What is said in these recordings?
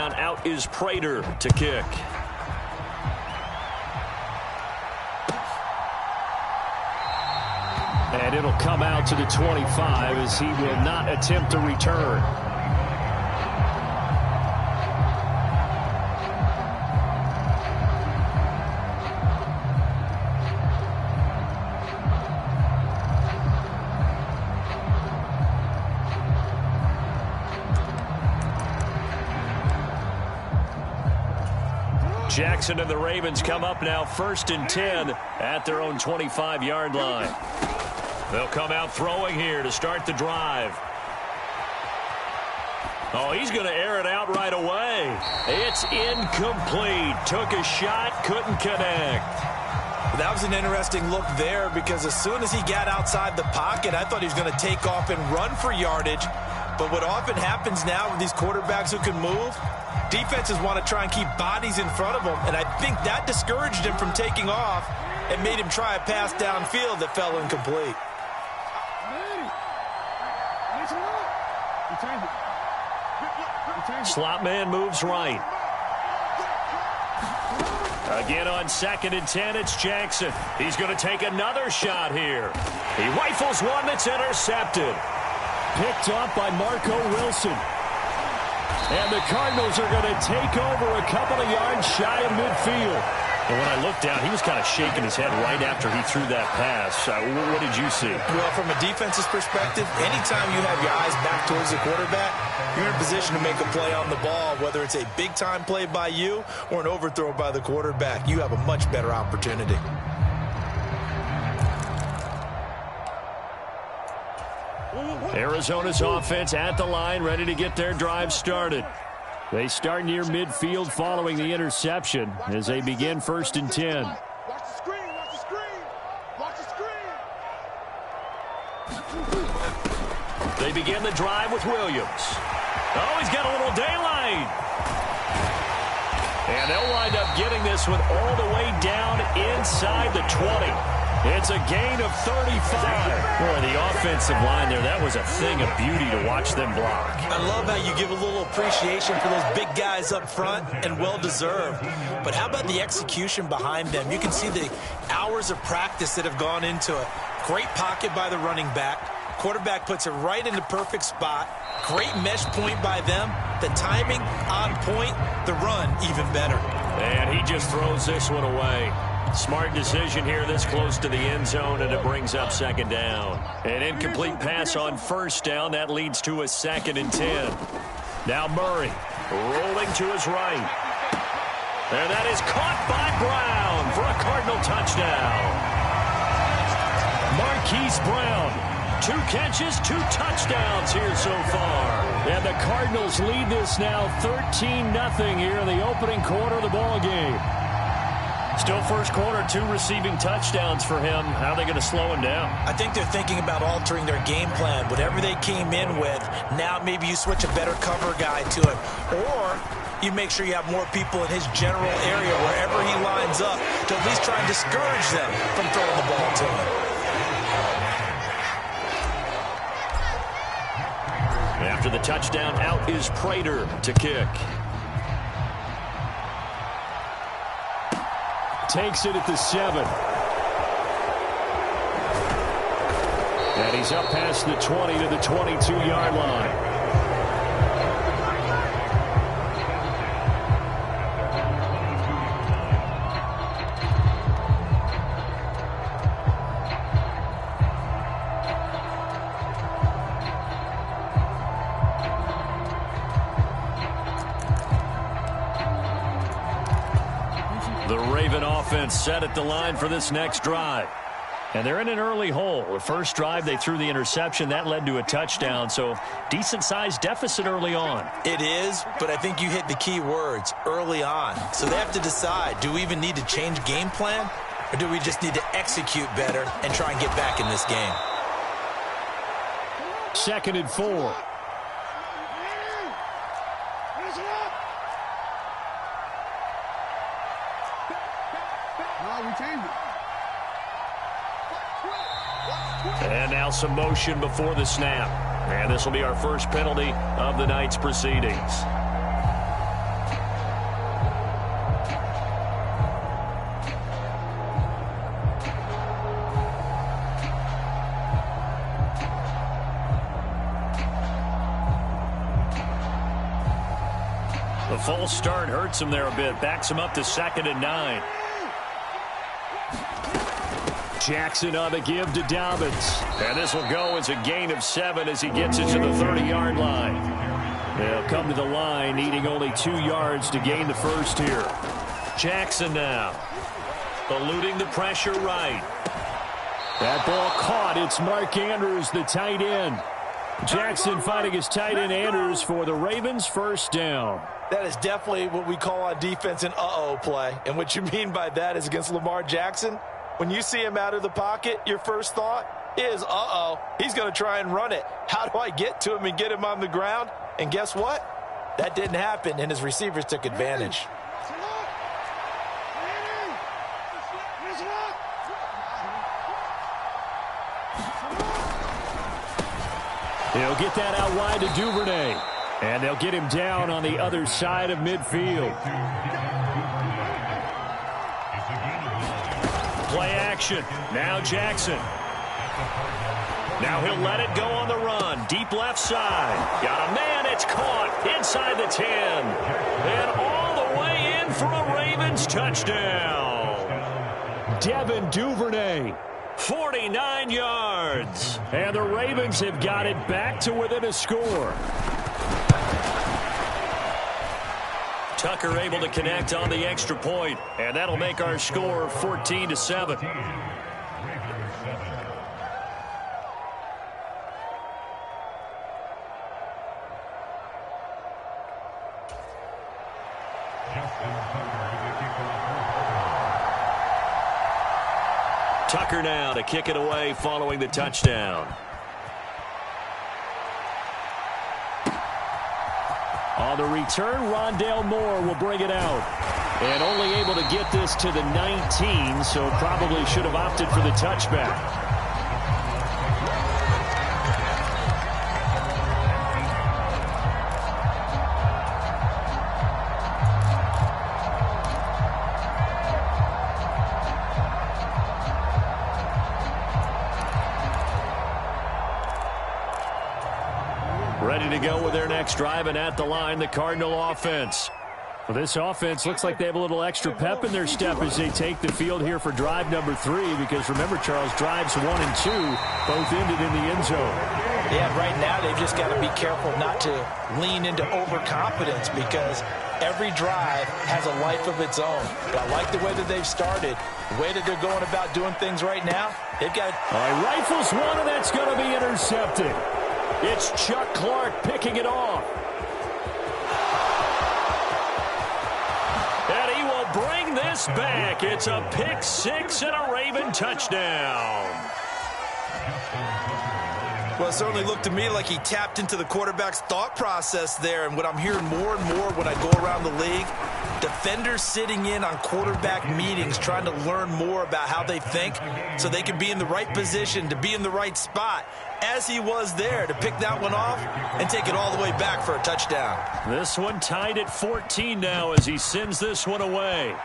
touchdown. Out is Prater to kick. And it'll come out to the 25 as he will not attempt to return. Jackson and the Ravens come up now 1st and 10 at their own 25-yard line. They'll come out throwing here to start the drive. Oh, he's going to air it out right away. It's incomplete. Took a shot, couldn't connect. That was an interesting look there because as soon as he got outside the pocket, I thought he was going to take off and run for yardage. But what often happens now with these quarterbacks who can move, defenses want to try and keep bodies in front of them, and I think that discouraged him from taking off and made him try a pass downfield that fell incomplete. Slot man moves right. Again on 2nd and 10, it's Jackson. He's going to take another shot here. He rifles one that's intercepted. Picked up by Marco Wilson. And the Cardinals are going to take over a couple of yards shy of midfield. And when I looked down, he was kind of shaking his head right after he threw that pass. What did you see? Well, from a defense's perspective, anytime you have your eyes back towards the quarterback, you're in a position to make a play on the ball, whether it's a big-time play by you or an overthrow by the quarterback. You have a much better opportunity. Arizona's offense at the line, ready to get their drive started. They start near midfield following the interception as they begin 1st and 10. Watch the screen, watch the screen, watch the screen. They begin the drive with Williams. Oh, he's got a little daylight. And they'll wind up getting this one all the way down inside the 20. It's a gain of 35. Boy, the offensive line there, that was a thing of beauty to watch them block. I love how you give a little appreciation for those big guys up front, and well-deserved. But how about the execution behind them? You can see the hours of practice that have gone into it. Great pocket by the running back. Quarterback puts it right in the perfect spot. Great mesh point by them. The timing on point. The run even better. And he just throws this one away. Smart decision here this close to the end zone, and it brings up 2nd down. An incomplete pass on 1st down. That leads to a 2nd and 10. Now Murray rolling to his right. And that is caught by Brown for a Cardinal touchdown. Marquise Brown. 2 catches, 2 touchdowns here so far. And the Cardinals lead this now 13-0 here in the opening quarter of the ball game. Still first quarter, 2 receiving touchdowns for him. How are they going to slow him down? I think they're thinking about altering their game plan. Whatever they came in with, now maybe you switch a better cover guy to it. Or you make sure you have more people in his general area wherever he lines up to at least try and discourage them from throwing the ball to him. After the touchdown, out is Prater to kick. Takes it at the 7. And he's up past the 20 to the 22-yard line. The Raven offense set at the line for this next drive. And they're in an early hole. The first drive, they threw the interception. That led to a touchdown, so decent-sized deficit early on. It is, but I think you hit the key words, early on. So they have to decide, do we even need to change game plan, or do we just need to execute better and try and get back in this game? 2nd and 4. And now some motion before the snap. And this will be our first penalty of the night's proceedings. The false start hurts him there a bit. Backs him up to 2nd and 9. Jackson on the give to Dobbins. And this will go as a gain of 7 as he gets it to the 30-yard line. They'll come to the line, needing only 2 yards to gain the first here. Jackson now. Eluding the pressure right. That ball caught. It's Mark Andrews, the tight end. Jackson finding his tight end Andrews for the Ravens' first down. That is definitely what we call on defense an uh-oh play. And what you mean by that is against Lamar Jackson, when you see him out of the pocket, your first thought is, uh-oh, he's going to try and run it. How do I get to him and get him on the ground? And guess what? That didn't happen, and his receivers took advantage. He'll get that out wide to Duvernay. And they'll get him down on the other side of midfield. Play action. Now Jackson. Now he'll let it go on the run. Deep left side. Got a man. It's caught inside the 10. And all the way in for a Ravens touchdown. Devin Duvernay. 49 yards. And the Ravens have got it back to within a score. Tucker able to connect on the extra point, and that'll make our score 14-7. Tucker now to kick it away following the touchdown. On the return, Rondale Moore will bring it out. And only able to get this to the 19, so probably should have opted for the touchback. Ready to go with their next drive, and at the line, the Cardinal offense. Well, this offense looks like they have a little extra pep in their step as they take the field here for drive number 3, because remember, Charles, drives 1 and 2 both ended in the end zone. Yeah, right now they've just got to be careful not to lean into overconfidence, because every drive has a life of its own. But I like the way that they've started, the way that they're going about doing things right now. They've got rifles one, and that's going to be intercepted. It's Chuck Clark picking it off. And he will bring this back. It's a pick 6 and a Raven touchdown. Well, it certainly looked to me like he tapped into the quarterback's thought process there. And what I'm hearing more and more when I go around the league, defenders sitting in on quarterback meetings trying to learn more about how they think so they can be in the right position to be in the right spot, as he was there to pick that one off and take it all the way back for a touchdown. This one tied at 14 now as he sends this one away.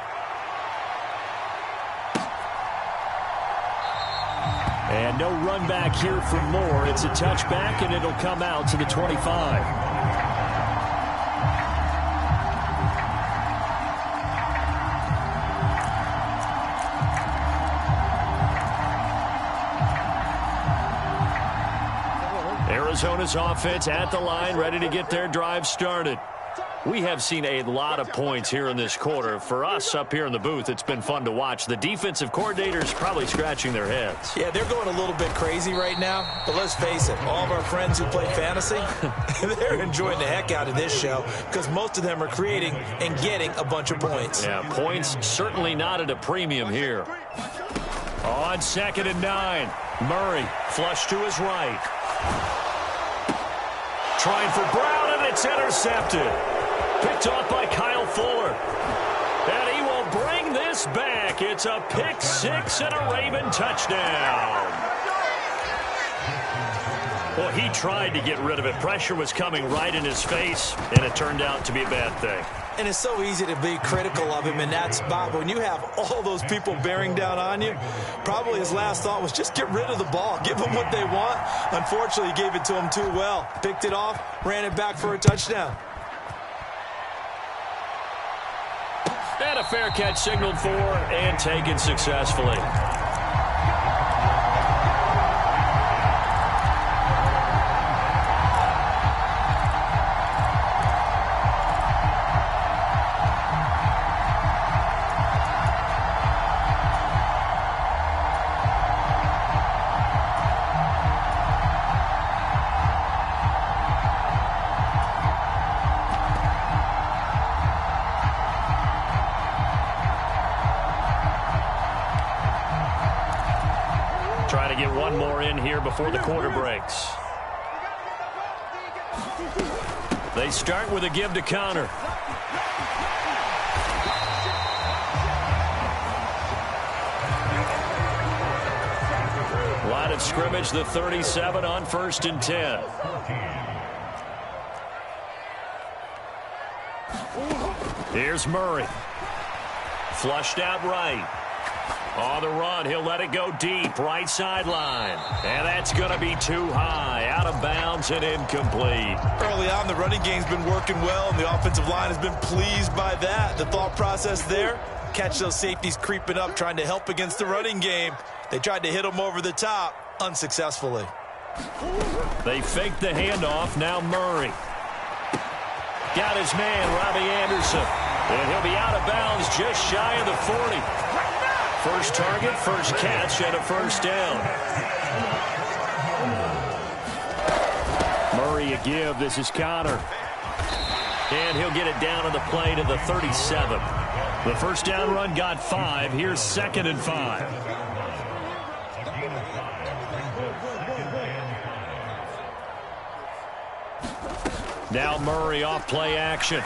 And no run back here for Moore. It's a touchback, and it'll come out to the 25. Arizona's offense at the line, ready to get their drive started. We have seen a lot of points here in this quarter. For us up here in the booth, it's been fun to watch. The defensive coordinators probably scratching their heads. Yeah, they're going a little bit crazy right now. But let's face it, all of our friends who play fantasy, they're enjoying the heck out of this show because most of them are creating and getting a bunch of points. Yeah, points certainly not at a premium here. On 2nd and 9, Murray flush to his right. Trying for Brown, and it's intercepted. Picked off by Kyle Fuller. And he will bring this back. It's a pick 6 and a Raven touchdown. Well, he tried to get rid of it. Pressure was coming right in his face, and it turned out to be a bad thing. And it's so easy to be critical of him in that spot. When you have all those people bearing down on you, probably his last thought was just get rid of the ball. Give them what they want. Unfortunately, he gave it to them too well. Picked it off, ran it back for a touchdown. And a fair catch signaled for and taken successfully. Trying to get one more in here before the quarter breaks. They start with a give to Connor. Line of scrimmage, the 37 on 1st and 10. Here's Murray. Flushed out right. On the run, he'll let it go deep, right sideline. And that's going to be too high, out of bounds and incomplete. Early on, the running game's been working well, and the offensive line has been pleased by that. The thought process there, catch those safeties creeping up, trying to help against the running game. They tried to hit them over the top, unsuccessfully. They faked the handoff, now Murray. Got his man, Robbie Anderson. And he'll be out of bounds just shy of the 40. First target, first catch, and a first down. Murray a give. This is Connor. And he'll get it down on the play to the 37. The first down run got 5. Here's 2nd and 5. Now Murray off play action.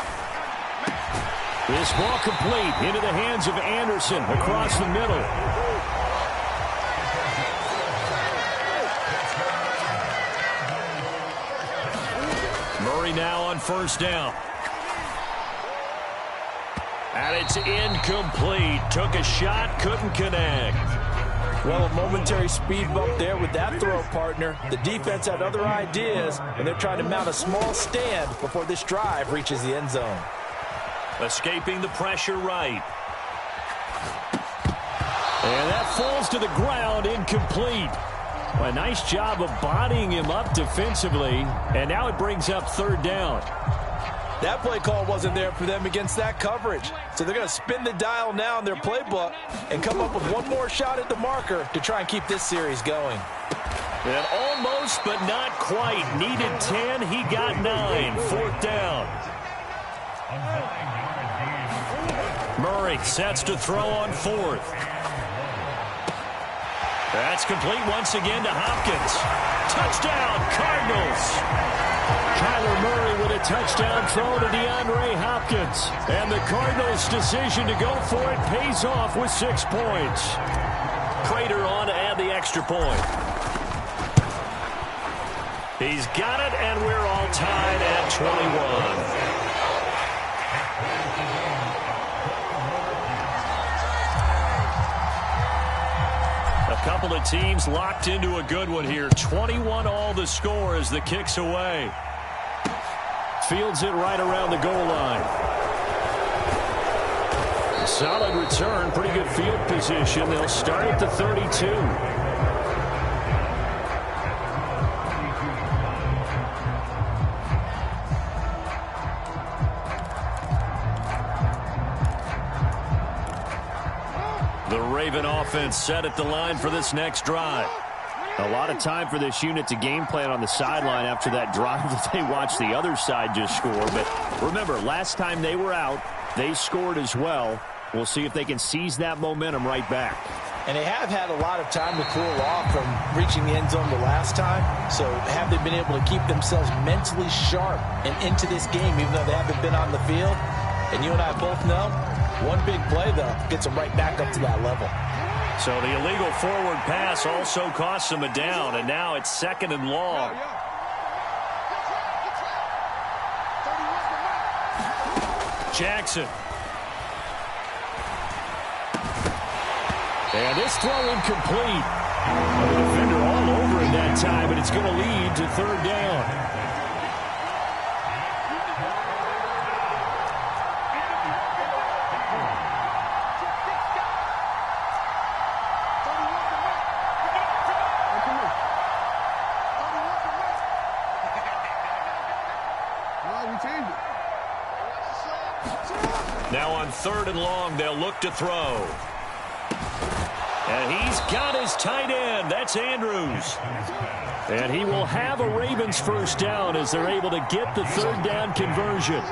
This ball complete into the hands of Anderson across the middle. Murray now on first down. And it's incomplete. Took a shot, couldn't connect. Well, a momentary speed bump there with that throw, partner. The defense had other ideas, and they're trying to mount a small stand before this drive reaches the end zone. Escaping the pressure right. And that falls to the ground, incomplete. Well, a nice job of bodying him up defensively, and now it brings up 3rd down. That play call wasn't there for them against that coverage. So they're going to spin the dial now in their playbook and come up with one more shot at the marker to try and keep this series going. And almost, but not quite. Needed 10, he got 9. 4th down. Murray sets to throw on 4th. That's complete once again to Hopkins. Touchdown, Cardinals. Kyler Murray with a touchdown throw to DeAndre Hopkins. And the Cardinals' decision to go for it pays off with 6 points. Prater on to add the extra point. He's got it, and we're all tied at 21. Couple of teams locked into a good one here. 21 all the score as the kick's away. Fields it right around the goal line. Solid return, pretty good field position. They'll start at the 32. The Raven offense set at the line for this next drive. A lot of time for this unit to game plan on the sideline after that drive that they watched the other side just score. But remember, last time they were out, they scored as well. We'll see if they can seize that momentum right back. And they have had a lot of time to cool off from reaching the end zone the last time. So have they been able to keep themselves mentally sharp and into this game, even though they haven't been on the field? And you and I both know, one big play, though, gets them right back up to that level. So the illegal forward pass also costs them a down, and now it's 2nd and long. Jackson. And this throw incomplete. The defender all over it that time, and it's going to lead to 3rd down. Now on 3rd and long, they'll look to throw. And he's got his tight end. That's Andrews. And he will have a Ravens first down as they're able to get the 3rd down conversion.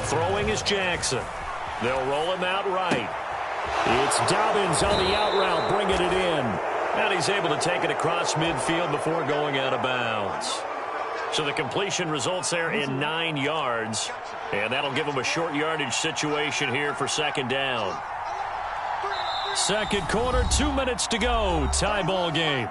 Throwing is Jackson. They'll roll him out right. It's Dobbins on the out route, bringing it in. And he's able to take it across midfield before going out of bounds. So the completion results there in 9 yards. And that'll give him a short yardage situation here for 2nd down. 2nd quarter, 2 minutes to go. Tie ball game.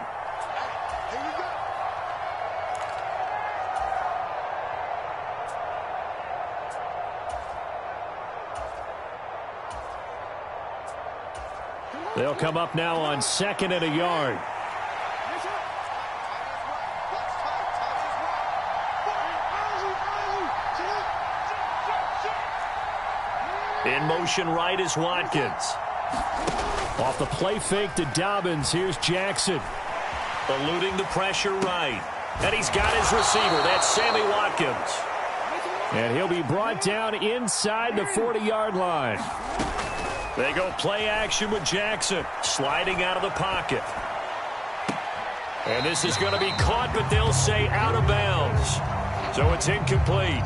They'll come up now on 2nd and a yard. In motion right is Watkins. Off the play fake to Dobbins, here's Jackson. Eluding the pressure right. And he's got his receiver. That's Sammy Watkins. And he'll be brought down inside the 40-yard line. They go play action with Jackson, sliding out of the pocket. And this is going to be caught, but they'll say out of bounds. So it's incomplete.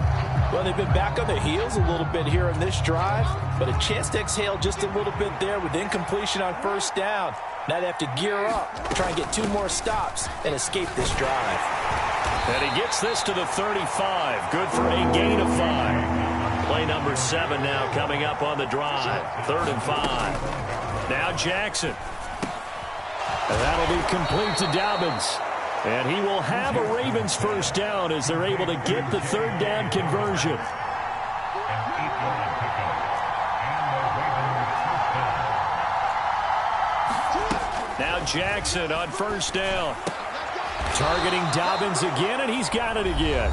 Well, they've been back on their heels a little bit here in this drive, but a chance to exhale just a little bit there with incompletion on 1st down. Now they have to gear up, try and get 2 more stops and escape this drive. And he gets this to the 35. Good for a gain of 5. Play number 7 now coming up on the drive. 3rd and 5. Now Jackson. And that'll be complete to Dobbins. And he will have a Ravens first down as they're able to get the 3rd down conversion. Now Jackson on 1st down. Targeting Dobbins again, and he's got it again.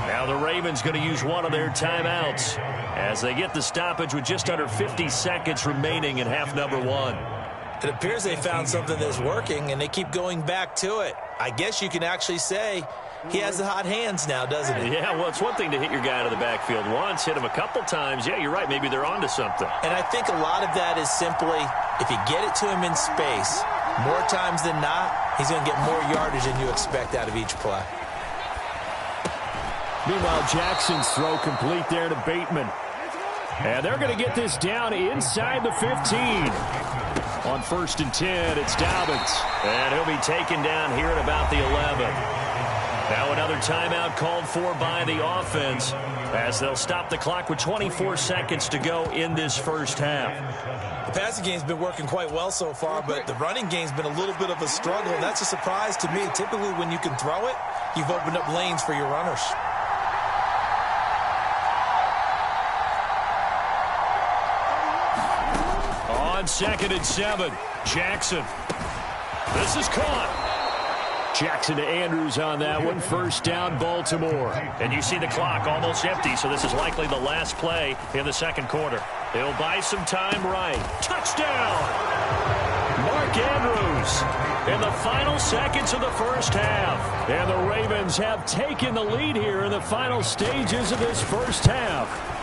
Now the Ravens going to use one of their timeouts as they get the stoppage with just under 50 seconds remaining in half number 1. It appears they found something that's working, and they keep going back to it. I guess you can actually say he has the hot hands now, doesn't he? Yeah, well, it's one thing to hit your guy out of the backfield once, hit him a couple times. Yeah, you're right. Maybe they're onto something. And I think a lot of that is simply if you get it to him in space, more times than not, he's going to get more yardage than you expect out of each play. Meanwhile, Jackson's throw complete there to Bateman. And they're going to get this down inside the 15. On 1st and 10, it's Dobbins. And he'll be taken down here at about the 11. Now another timeout called for by the offense as they'll stop the clock with 24 seconds to go in this first half. The passing game's been working quite well so far, but the running game's been a little bit of a struggle, and that's a surprise to me. Typically, when you can throw it, you've opened up lanes for your runners. On 2nd and 7, Jackson. This is caught. Jackson to Andrews on that one. First down, Baltimore. And you see the clock almost empty, so this is likely the last play in the 2nd quarter. They'll buy some time right. Touchdown! Mark Andrews in the final seconds of the first half. And the Ravens have taken the lead here in the final stages of this first half.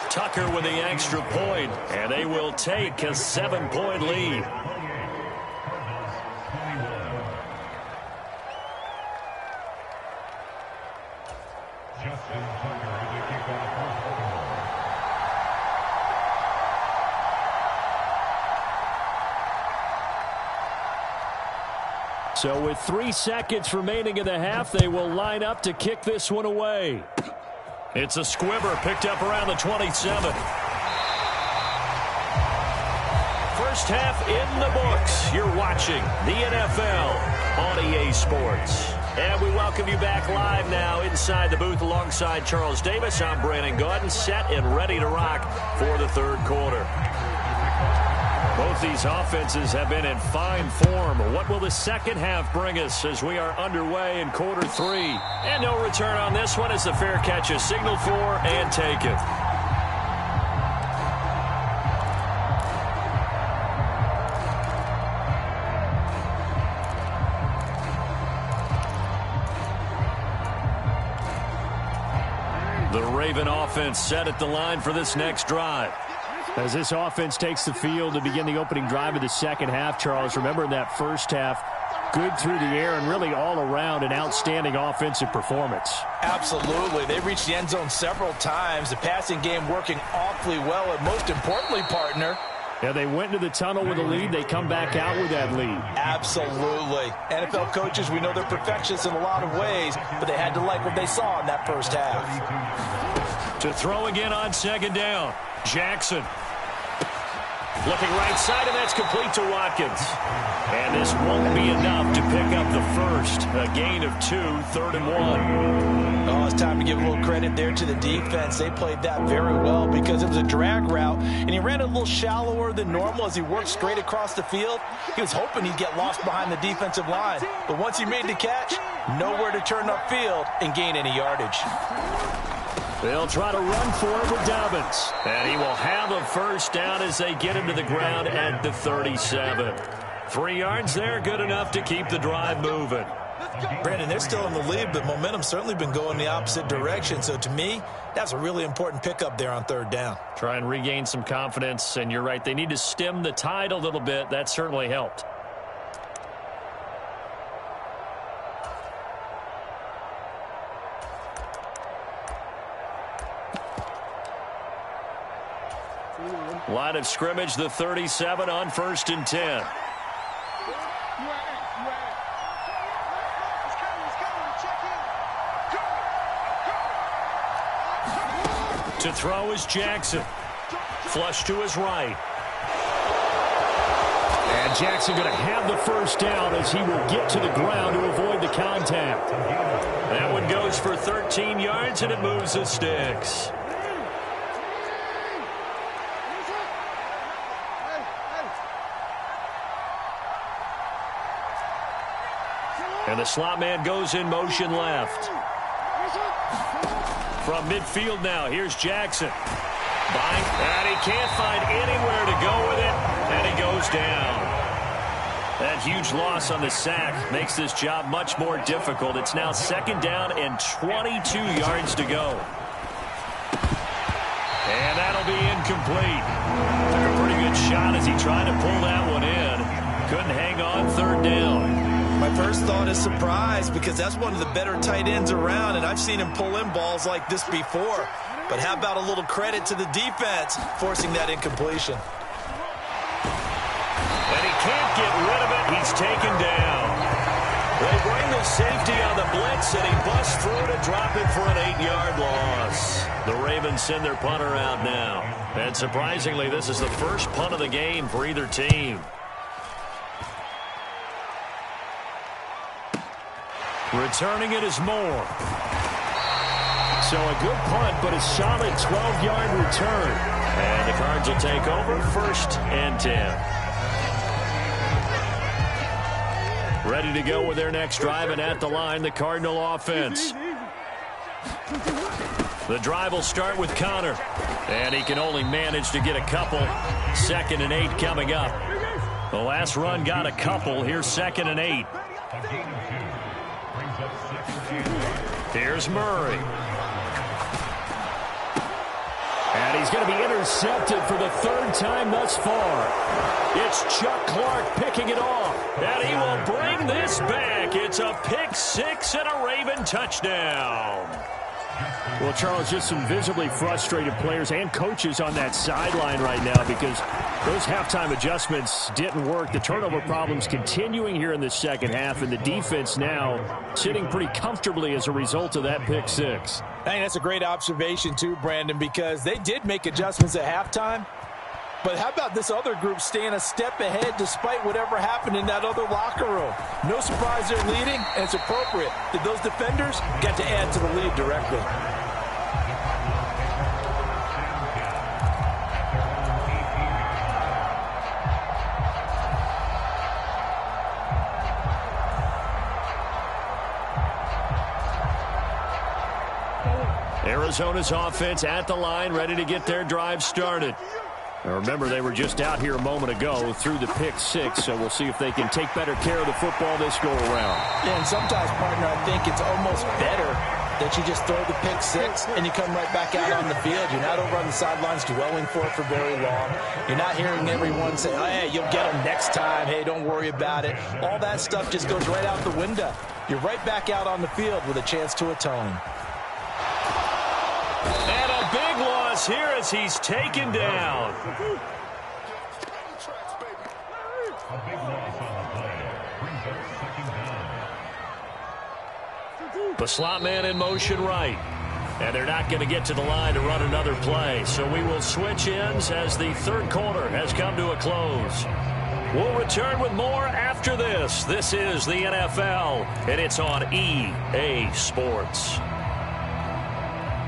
Tucker with the extra point, and they will take a 7-point lead. So with 3 seconds remaining in the half, they will line up to kick this one away. It's a squibber picked up around the 27. First half in the books. You're watching the NFL on EA Sports. And we welcome you back live now inside the booth alongside Charles Davis. I'm Brandon Gaudin, set and ready to rock for the 3rd quarter. Both these offenses have been in fine form. What will the 2nd half bring us as we are underway in quarter 3? And no return on this one as the fair catch is signaled for and taken. The Raven offense set at the line for this next drive. As this offense takes the field to begin the opening drive of the second half, Charles, remember in that first half, good through the air and really all around an outstanding offensive performance. Absolutely. They reached the end zone several times. The passing game working awfully well, and most importantly, partner, yeah, they went into the tunnel with a lead. They come back out with that lead. Absolutely. NFL coaches, we know they're perfectionists in a lot of ways, but they had to like what they saw in that first half. To throw again on second down, Jackson. Looking right side, and that's complete to Watkins. And this won't be enough to pick up the first. A gain of 2, 3rd and 1. Oh, it's time to give a little credit there to the defense. They played that very well because it was a drag route, and he ran a little shallower than normal as he worked straight across the field. He was hoping he'd get lost behind the defensive line. But once he made the catch, nowhere to turn upfield and gain any yardage. They'll try to run for it with Dobbins. And he will have a first down as they get him to the ground at the 37. 3 yards there, good enough to keep the drive moving. Brandon, they're still in the lead, but momentum's certainly been going the opposite direction. So to me, that's a really important pickup there on 3rd down. Try and regain some confidence, and you're right, they need to stem the tide a little bit. That certainly helped. Line of scrimmage, the 37 on 1st and 10. To throw is Jackson. Flush to his right. And Jackson going to have the first down as he will get to the ground to avoid the contact. That one goes for 13 yards, and it moves the sticks. And the slot man goes in motion left. From midfield now, here's Jackson. And he can't find anywhere to go with it, and he goes down. That huge loss on the sack makes this job much more difficult. It's now 2nd down and 22 yards to go. And that'll be incomplete. Took a pretty good shot as he tried to pull that one in. Couldn't hang on 3rd down. My first thought is surprise because that's one of the better tight ends around, and I've seen him pull in balls like this before. But how about a little credit to the defense forcing that incompletion? And he can't get rid of it. He's taken down. They bring the safety on the blitz, and he busts through to drop it for an 8-yard loss. The Ravens send their punter out now. And surprisingly, this is the first punt of the game for either team. Returning it is Moore. So a good punt, but a solid 12-yard return. And the Cards will take over 1st and 10. Ready to go with their next drive, and at the line, the Cardinal offense. The drive will start with Connor. And he can only manage to get a couple. 2nd and 8 coming up. The last run got a couple. Here's 2nd and 8. Here's Murray. And he's going to be intercepted for the 3rd time thus far. It's Chuck Clark picking it off. And he will bring this back. It's a pick 6 and a Raven touchdown. Well, Charles, just some visibly frustrated players and coaches on that sideline right now because those halftime adjustments didn't work. The turnover problems continuing here in the second half, and the defense now sitting pretty comfortably as a result of that pick 6. I think that's a great observation too, Brandon, because they did make adjustments at halftime. But how about this other group staying a step ahead despite whatever happened in that other locker room? No surprise they're leading, and it's appropriate that those defenders got to add to the lead directly. Arizona's offense at the line, ready to get their drive started. Now remember, they were just out here a moment ago through the pick 6, so we'll see if they can take better care of the football this go around. Yeah, and sometimes, partner, I think it's almost better that you just throw the pick six and you come right back out on the field. You're not over on the sidelines dwelling for it for very long. You're not hearing everyone say, oh, hey, you'll get them next time. Hey, don't worry about it. All that stuff just goes right out the window. You're right back out on the field with a chance to atone. And a big loss here as he's taken down. The slot man in motion right. And they're not going to get to the line to run another play. So we will switch ends as the third quarter has come to a close. We'll return with more after this. This is the NFL, and it's on EA Sports.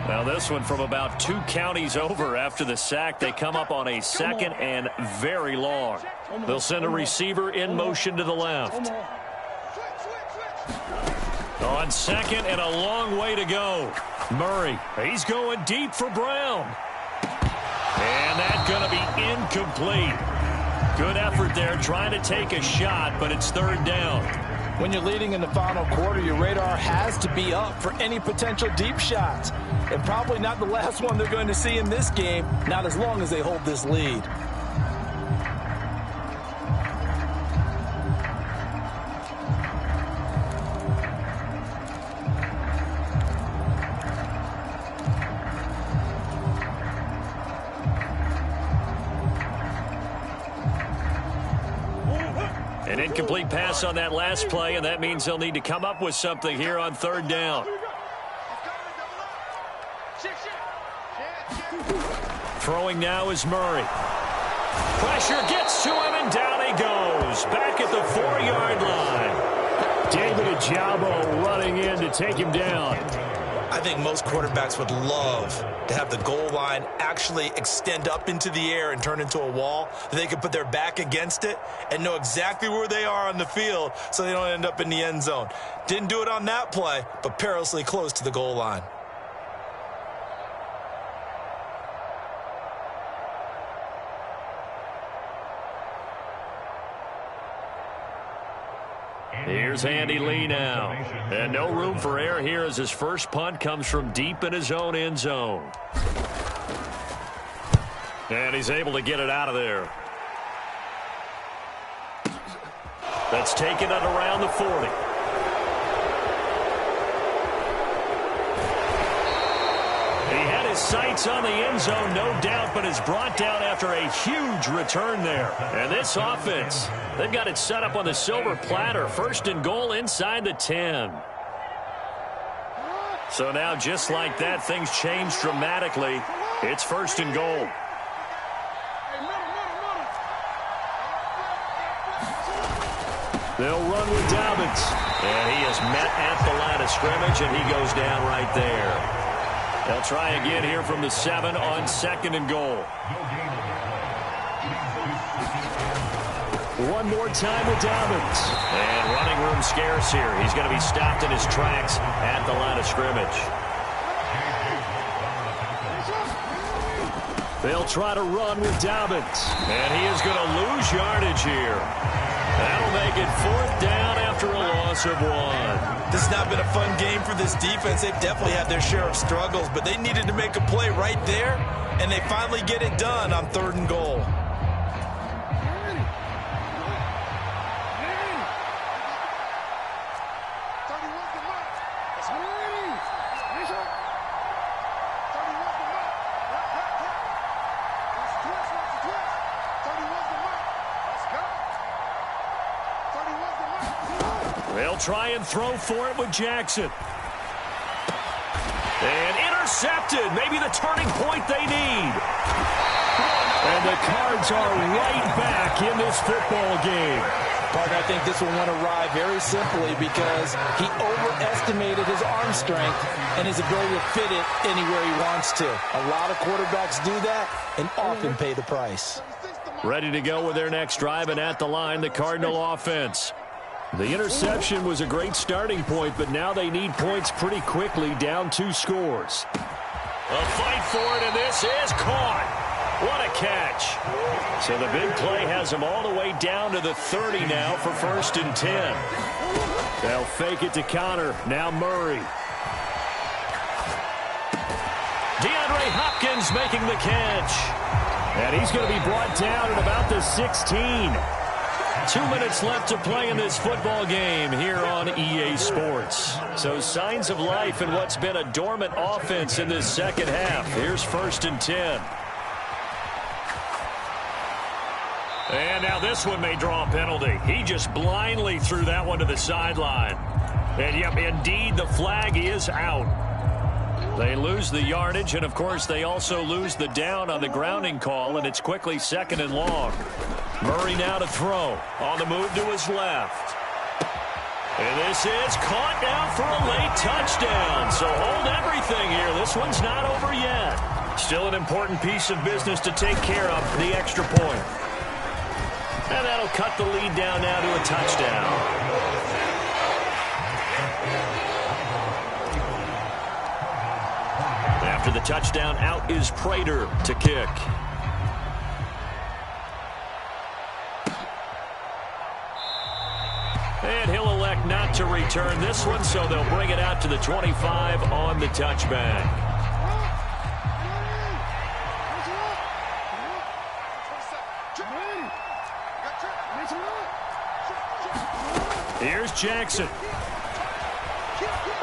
Now this one from about 2 counties over after the sack. They come up on a second and very long. They'll send a receiver in motion to the left. On second and a long way to go. Murray, he's going deep for Brown. And that's going to be incomplete. Good effort there trying to take a shot, but it's third down. When you're leading in the final quarter, your radar has to be up for any potential deep shots. And probably not the last one they're going to see in this game, not as long as they hold this lead. An incomplete pass on that last play, and that means they'll need to come up with something here on third down. Throwing now is Murray. Pressure gets to him, and down he goes. Back at the 4-yard line. David Ojabo running in to take him down. I think most quarterbacks would love to have the goal line actually extend up into the air and turn into a wall. They could put their back against it and know exactly where they are on the field so they don't end up in the end zone. Didn't do it on that play, but perilously close to the goal line. Here's Andy Lee now. And no room for error here as his first punt comes from deep in his own end zone. And he's able to get it out of there. That's taken it around the 40. He had his sights on the end zone, no doubt, but is brought down after a huge return there. And this offense, they've got it set up on the silver platter. First and goal inside the 10. So now, just like that, things change dramatically. It's first and goal. They'll run with Dobbins. And he is met at the line of scrimmage, and he goes down right there. They'll try again here from the 7 on second and goal. One more time with Dobbins. And running room scarce here. He's going to be stopped in his tracks at the line of scrimmage. They'll try to run with Dobbins. And he is going to lose yardage here. That'll make it fourth down after a loss of 1. This has not been a fun game for this defense. They've definitely had their share of struggles, but they needed to make a play right there, and they finally get it done on third and goal. They'll try and throw for it with Jackson. And intercepted. Maybe the turning point they need. And the Cards are right back in this football game. Parker, I think this one went awry very simply because he overestimated his arm strength and his ability to fit it anywhere he wants to. A lot of quarterbacks do that and often pay the price. Ready to go with their next drive, and at the line, the Cardinal offense. The interception was a great starting point, but now they need points pretty quickly, down 2 scores. A fight for it, and this is caught. What a catch. So the big play has them all the way down to the 30 now for first and 10. They'll fake it to Connor. Now Murray. DeAndre Hopkins making the catch. And he's going to be brought down at about the 16. 2 minutes left to play in this football game here on EA Sports. So signs of life in what's been a dormant offense in this second half. Here's 1st and 10. And now this one may draw a penalty. He just blindly threw that one to the sideline. And yep, indeed, the flag is out. They lose the yardage, and of course they also lose the down on the grounding call, and it's quickly 2nd and long. Murray now to throw. On the move to his left. And this is caught down for a late touchdown. So hold everything here. This one's not over yet. Still an important piece of business to take care of, the extra point. And that'll cut the lead down now to a touchdown. After the touchdown, out is Prater to kick. And he'll elect not to return this one, so they'll bring it out to the 25 on the touchback. Here's Jackson.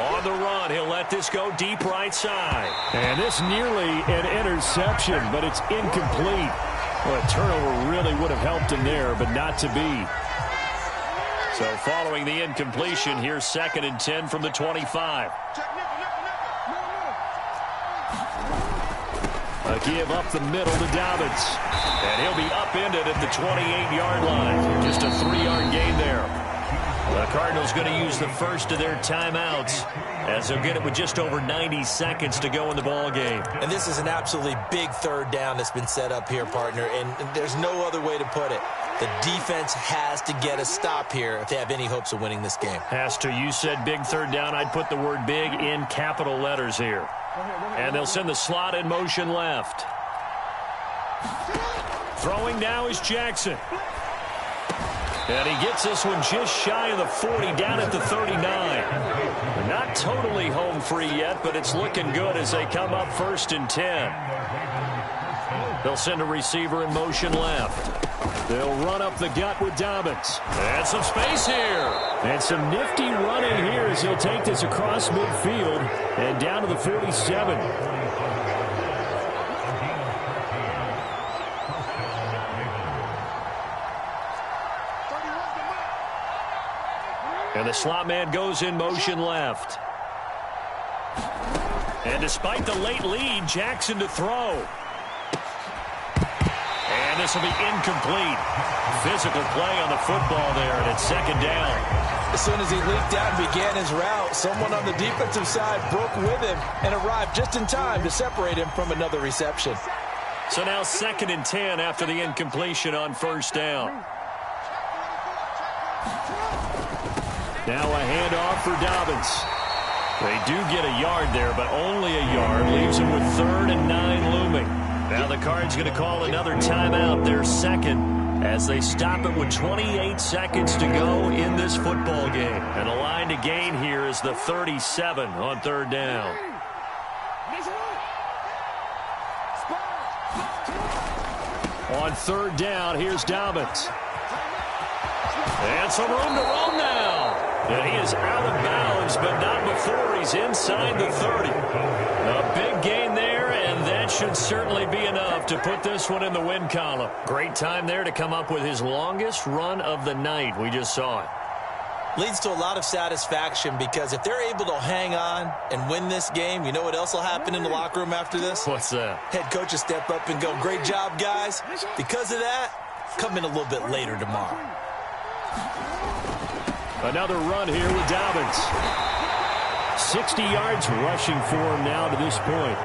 On the run, he'll let this go deep right side. And this nearly an interception, but it's incomplete. Well, a turnover really would have helped him there, but not to be. So following the incompletion, here's 2nd and 10 from the 25. A give up the middle to Dobbins. And he'll be upended at the 28-yard line. Just a 3-yard gain there. The Cardinals going to use the first of their timeouts as they'll get it with just over 90 seconds to go in the ball game. And this is an absolutely big 3rd down that's been set up here, partner, and there's no other way to put it. The defense has to get a stop here if they have any hopes of winning this game. Has to. You said big 3rd down. I'd put the word big in capital letters here. And they'll send the slot in motion left. Throwing now is Jackson. And he gets this one just shy of the 40, down at the 39. Not totally home free yet, but it's looking good as they come up 1st and 10. They'll send a receiver in motion left. They'll run up the gut with Dobbins. And some space here. And some nifty running here as he'll take this across midfield and down to the 47. And the slot man goes in motion left. And despite the late lead, Jackson to throw. And this will be incomplete. Physical play on the football there, and it's 2nd down. As soon as he leaked out and began his route, someone on the defensive side broke with him and arrived just in time to separate him from another reception. So now 2nd and 10 after the incompletion on 1st down. Now a handoff for Dobbins. They do get a yard there, but only a yard. Leaves them with 3rd and 9 looming. Now the Cards going to call another timeout, their 2nd, as they stop it with 28 seconds to go in this football game. And the line to gain here is the 37 on 3rd down. On 3rd down, here's Dobbins. And some room to roam now. And he is out of bounds, but not before he's inside the 30. A big gain there, and that should certainly be enough to put this one in the win column. Great time there to come up with his longest run of the night. We just saw it. Leads to a lot of satisfaction because if they're able to hang on and win this game, you know what else will happen in the locker room after this? What's that? Head coach will step up and go, great job, guys. Because of that, come in a little bit later tomorrow. Another run here with Dobbins. 60 yards rushing for him now to this point.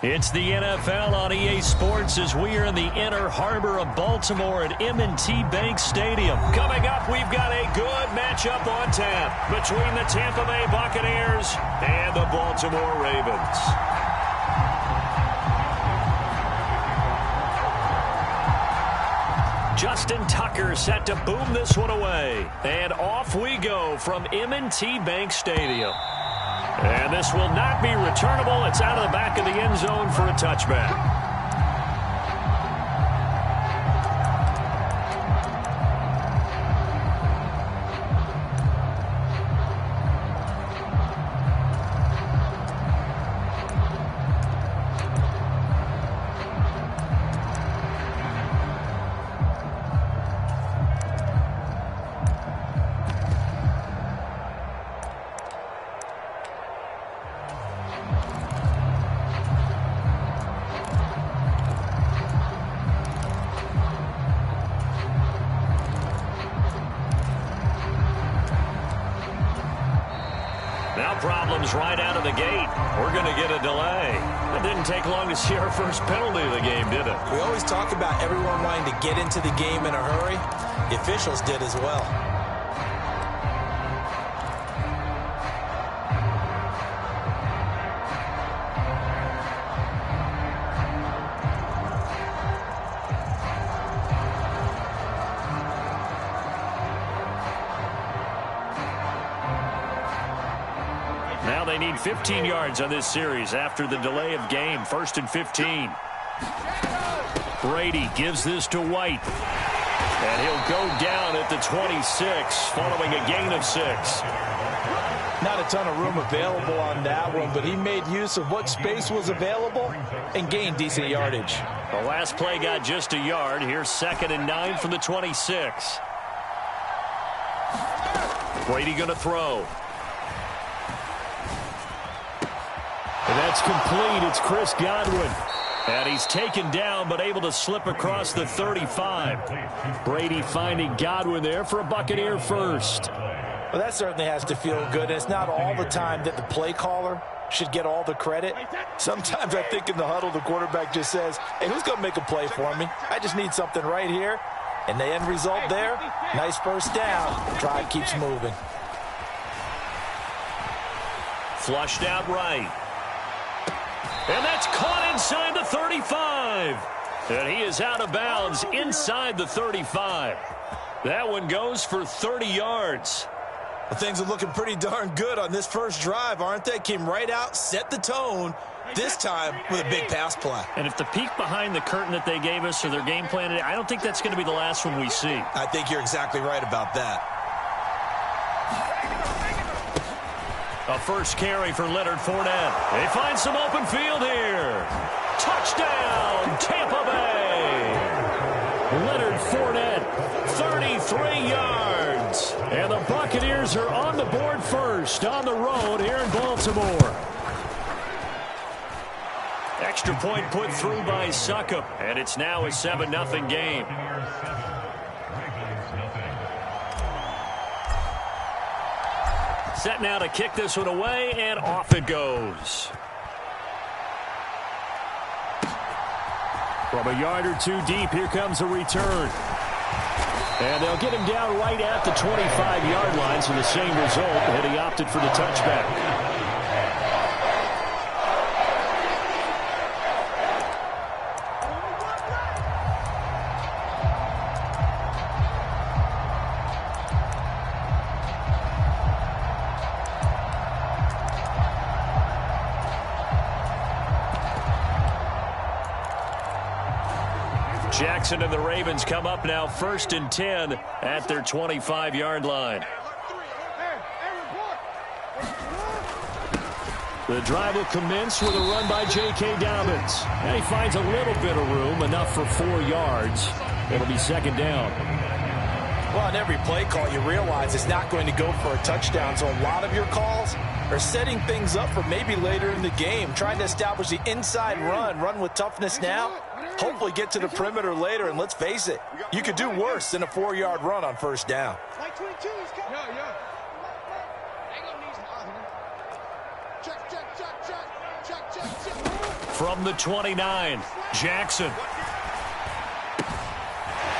It's the NFL on EA Sports as we are in the inner harbor of Baltimore at M&T Bank Stadium. Coming up, we've got a good matchup on tap between the Tampa Bay Buccaneers and the Baltimore Ravens. Justin Tucker set to boom this one away. And off we go from M&T Bank Stadium. And this will not be returnable. It's out of the back of the end zone for a touchback. Problems right out of the gate. We're going to get a delay. It didn't take long to see our first penalty of the game, did it? We always talk about everyone wanting to get into the game in a hurry. The officials did as well. Now they need 15 yards on this series after the delay of game. 1st and 15. Brady gives this to White. And he'll go down at the 26 following a gain of 6. Not a ton of room available on that one, but he made use of what space was available and gained decent yardage. The last play got just a yard. Here's 2nd and 9 from the 26. Brady going to throw. And that's complete. It's Chris Godwin. And he's taken down but able to slip across the 35. Brady finding Godwin there for a Buccaneer first. Well, that certainly has to feel good. It's not all the time that the play caller should get all the credit. Sometimes I think in the huddle the quarterback just says, hey, who's going to make a play for me? I just need something right here. And the end result there, nice first down. Drive keeps moving. Flushed out right. And that's caught inside the 35. And he is out of bounds inside the 35. That one goes for 30 yards. Well, things are looking pretty darn good on this first drive, aren't they? Came right out, set the tone, this time with a big pass play. And if the peek behind the curtain that they gave us or their game plan, I don't think that's going to be the last one we see. I think you're exactly right about that. A first carry for Leonard Fournette. They find some open field here. Touchdown, Tampa Bay. Leonard Fournette, 33 yards. And the Buccaneers are on the board first on the road here in Baltimore. Extra point put through by Succop. And it's now a 7-0 game. Set now to kick this one away, and off it goes. From a yard or two deep, here comes a return. And they'll get him down right at the 25-yard line, so the same result, and he opted for the touchback. Jackson and the Ravens come up now 1st and 10 at their 25-yard line. The drive will commence with a run by J.K. Dobbins. And he finds a little bit of room, enough for 4 yards. It'll be 2nd down. Well, on every play call, you realize it's not going to go for a touchdown. So a lot of your calls are setting things up for maybe later in the game, trying to establish the inside run with toughness now. Hopefully get to the perimeter later, and let's face it, you could do worse than a 4-yard run on 1st down. From the 29, Jackson.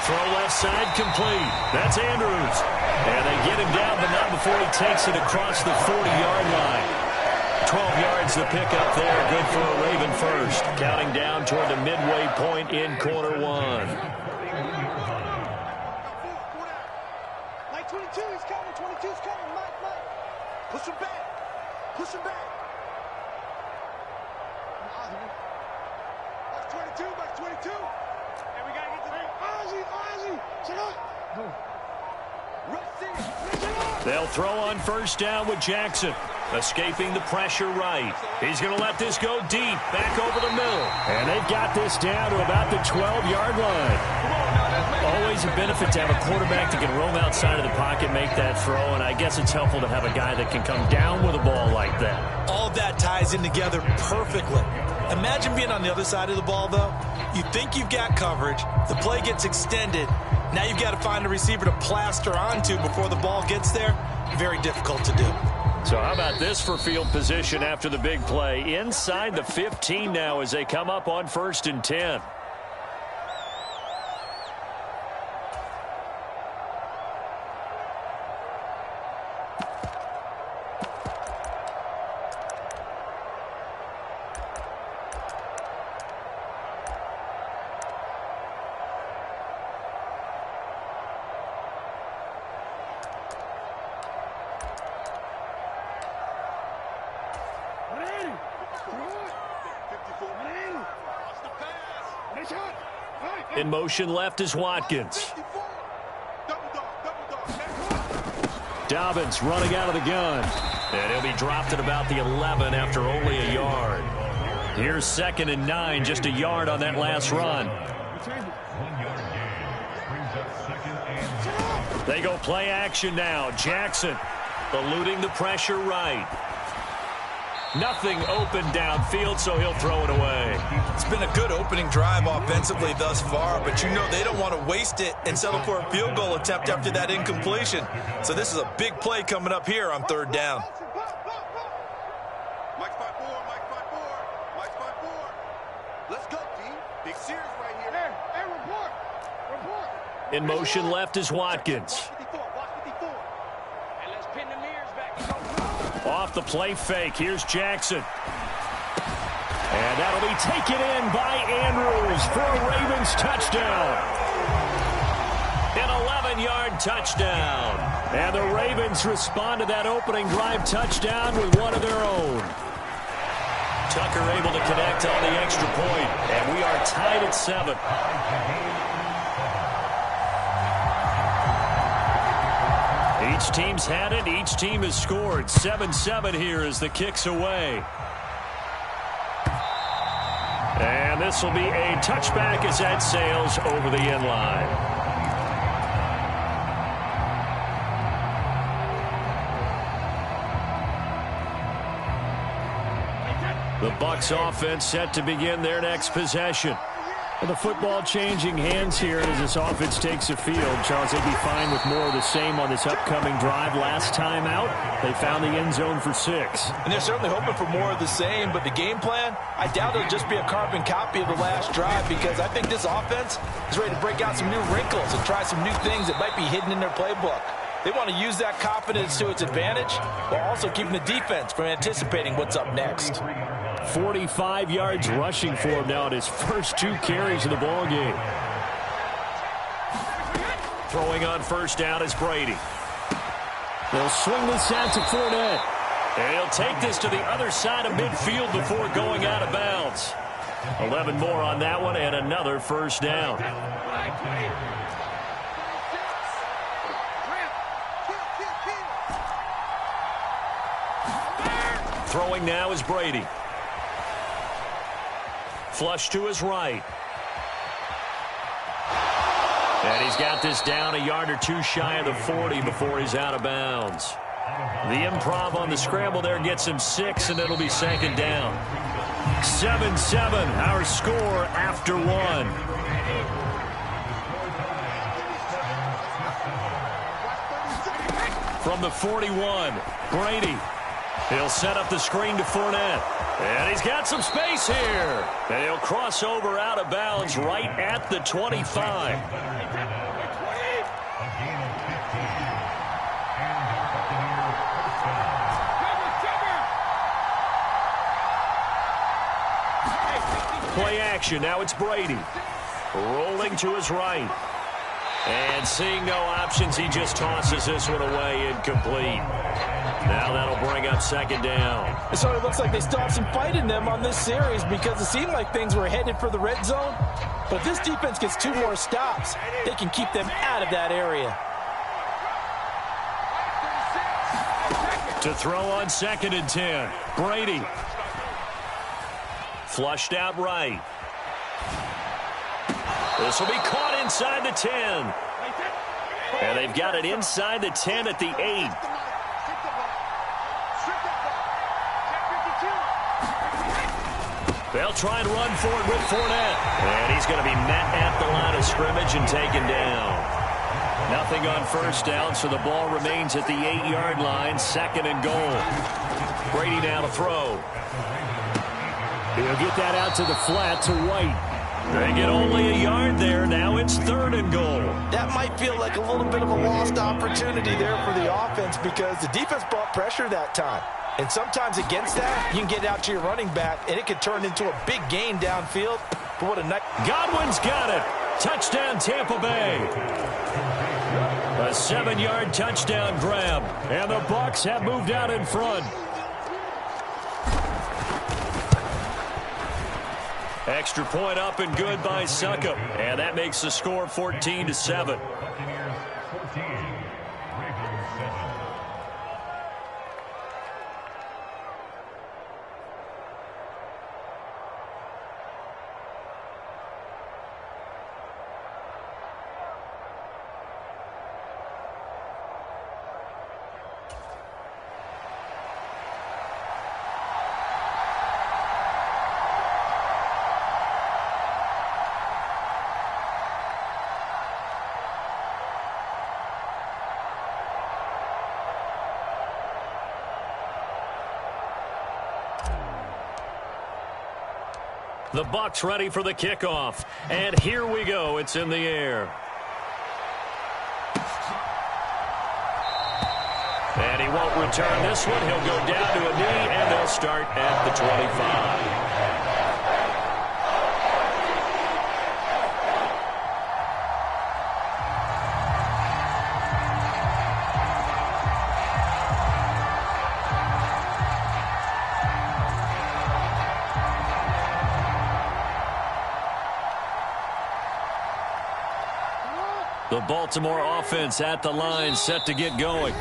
Throw left side complete. That's Andrews. And they get him down, but not before he takes it across the 40-yard line. 12 yards the pickup there. Good for a Raven first. Counting down toward the midway point in quarter one. Mike 22, he's coming. 22's coming. Mike. Push him back. Push him back. Mike 22, Mike 22. And we got to get to the Ozzie. Sit up. They'll throw on first down with Jackson. Escaping the pressure right. He's going to let this go deep. Back over the middle. And they've got this down to about the 12-yard line. Always a benefit to have a quarterback that can roam outside of the pocket, make that throw, and I guess it's helpful to have a guy that can come down with a ball like that. All of that ties in together perfectly. Imagine being on the other side of the ball, though. You think you've got coverage. The play gets extended. Now you've got to find a receiver to plaster onto before the ball gets there. Very difficult to do. So how about this for field position after the big play? Inside the 15 now as they come up on 1st and 10. In motion left is Watkins. Dobbins running out of the gun. And he'll be dropped at about the 11 after only a yard. Here's 2nd and 9, just a yard on that last run. They go play action now. Jackson eluding the pressure right. Nothing open downfield, so he'll throw it away. It's been a good opening drive offensively thus far, but you know they don't want to waste it and settle for a field goal attempt after that incompletion. So this is a big play coming up here on 3rd down. Mike's 5-4. Let's go, D. Big series right here. Hey, report. In motion left is Watkins. Off the play fake. Here's Jackson. And that'll be taken in by Andrews for a Ravens touchdown. An 11-yard touchdown. And the Ravens respond to that opening drive touchdown with one of their own. Tucker able to connect on the extra point. And we are tied at 7. Each team's had it. Each team has scored. 7-7 here as the kick's away. And this will be a touchback as that sails over the end line. The Bucs offense set to begin their next possession. Well, the football changing hands here as this offense takes the field. Charles, they'd be fine with more of the same on this upcoming drive. Last time out, they found the end zone for 6. And they're certainly hoping for more of the same, but the game plan, I doubt it'll just be a carbon copy of the last drive because I think this offense is ready to break out some new wrinkles and try some new things that might be hidden in their playbook. They want to use that confidence to its advantage while also keeping the defense from anticipating what's up next. 45 yards rushing for him now in his first 2 carries of the ball game. Throwing on first down is Brady. They'll swing this out to Fournette. And he'll take this to the other side of midfield before going out of bounds. 11 more on that one and another first down. Throwing now is Brady. Flush to his right. And he's got this down a yard or 2 shy of the 40 before he's out of bounds. The improv on the scramble there gets him 6, and it'll be 2nd down. 7-7, our score after 1. From the 41, Brady. He'll set up the screen to Fournette. And he's got some space here. And he'll cross over out of bounds right at the 25. Play action. Now it's Brady. Rolling to his right. And seeing no options, he just tosses this one away incomplete. Now that'll bring up second down. So it looks like they still have some fight in them on this series because it seemed like things were headed for the red zone. But if this defense gets 2 more stops, they can keep them out of that area. To throw on 2nd and 10. Brady. Flushed out right. This will be caught inside the 10. And they've got it inside the 10 at the 8. They'll try and run for it with Fournette. And he's going to be met at the line of scrimmage and taken down. Nothing on first down, so the ball remains at the 8-yard line. 2nd and goal. Brady now to throw. He'll get that out to the flat to White. They get only a yard there. Now it's 3rd and goal. That might feel like a little bit of a lost opportunity there for the offense because the defense brought pressure that time. And sometimes against that, you can get out to your running back, and it could turn into a big gain downfield. But what a night. Godwin's got it. Touchdown, Tampa Bay. A 7-yard touchdown grab. And the Bucs have moved out in front. Extra point up and good by Succop. And that makes the score 14-7. The Bucs ready for the kickoff. And here we go. It's in the air. And he won't return this one. He'll go down to a knee, and they'll start at the 25. The Baltimore offense at the line, set to get going.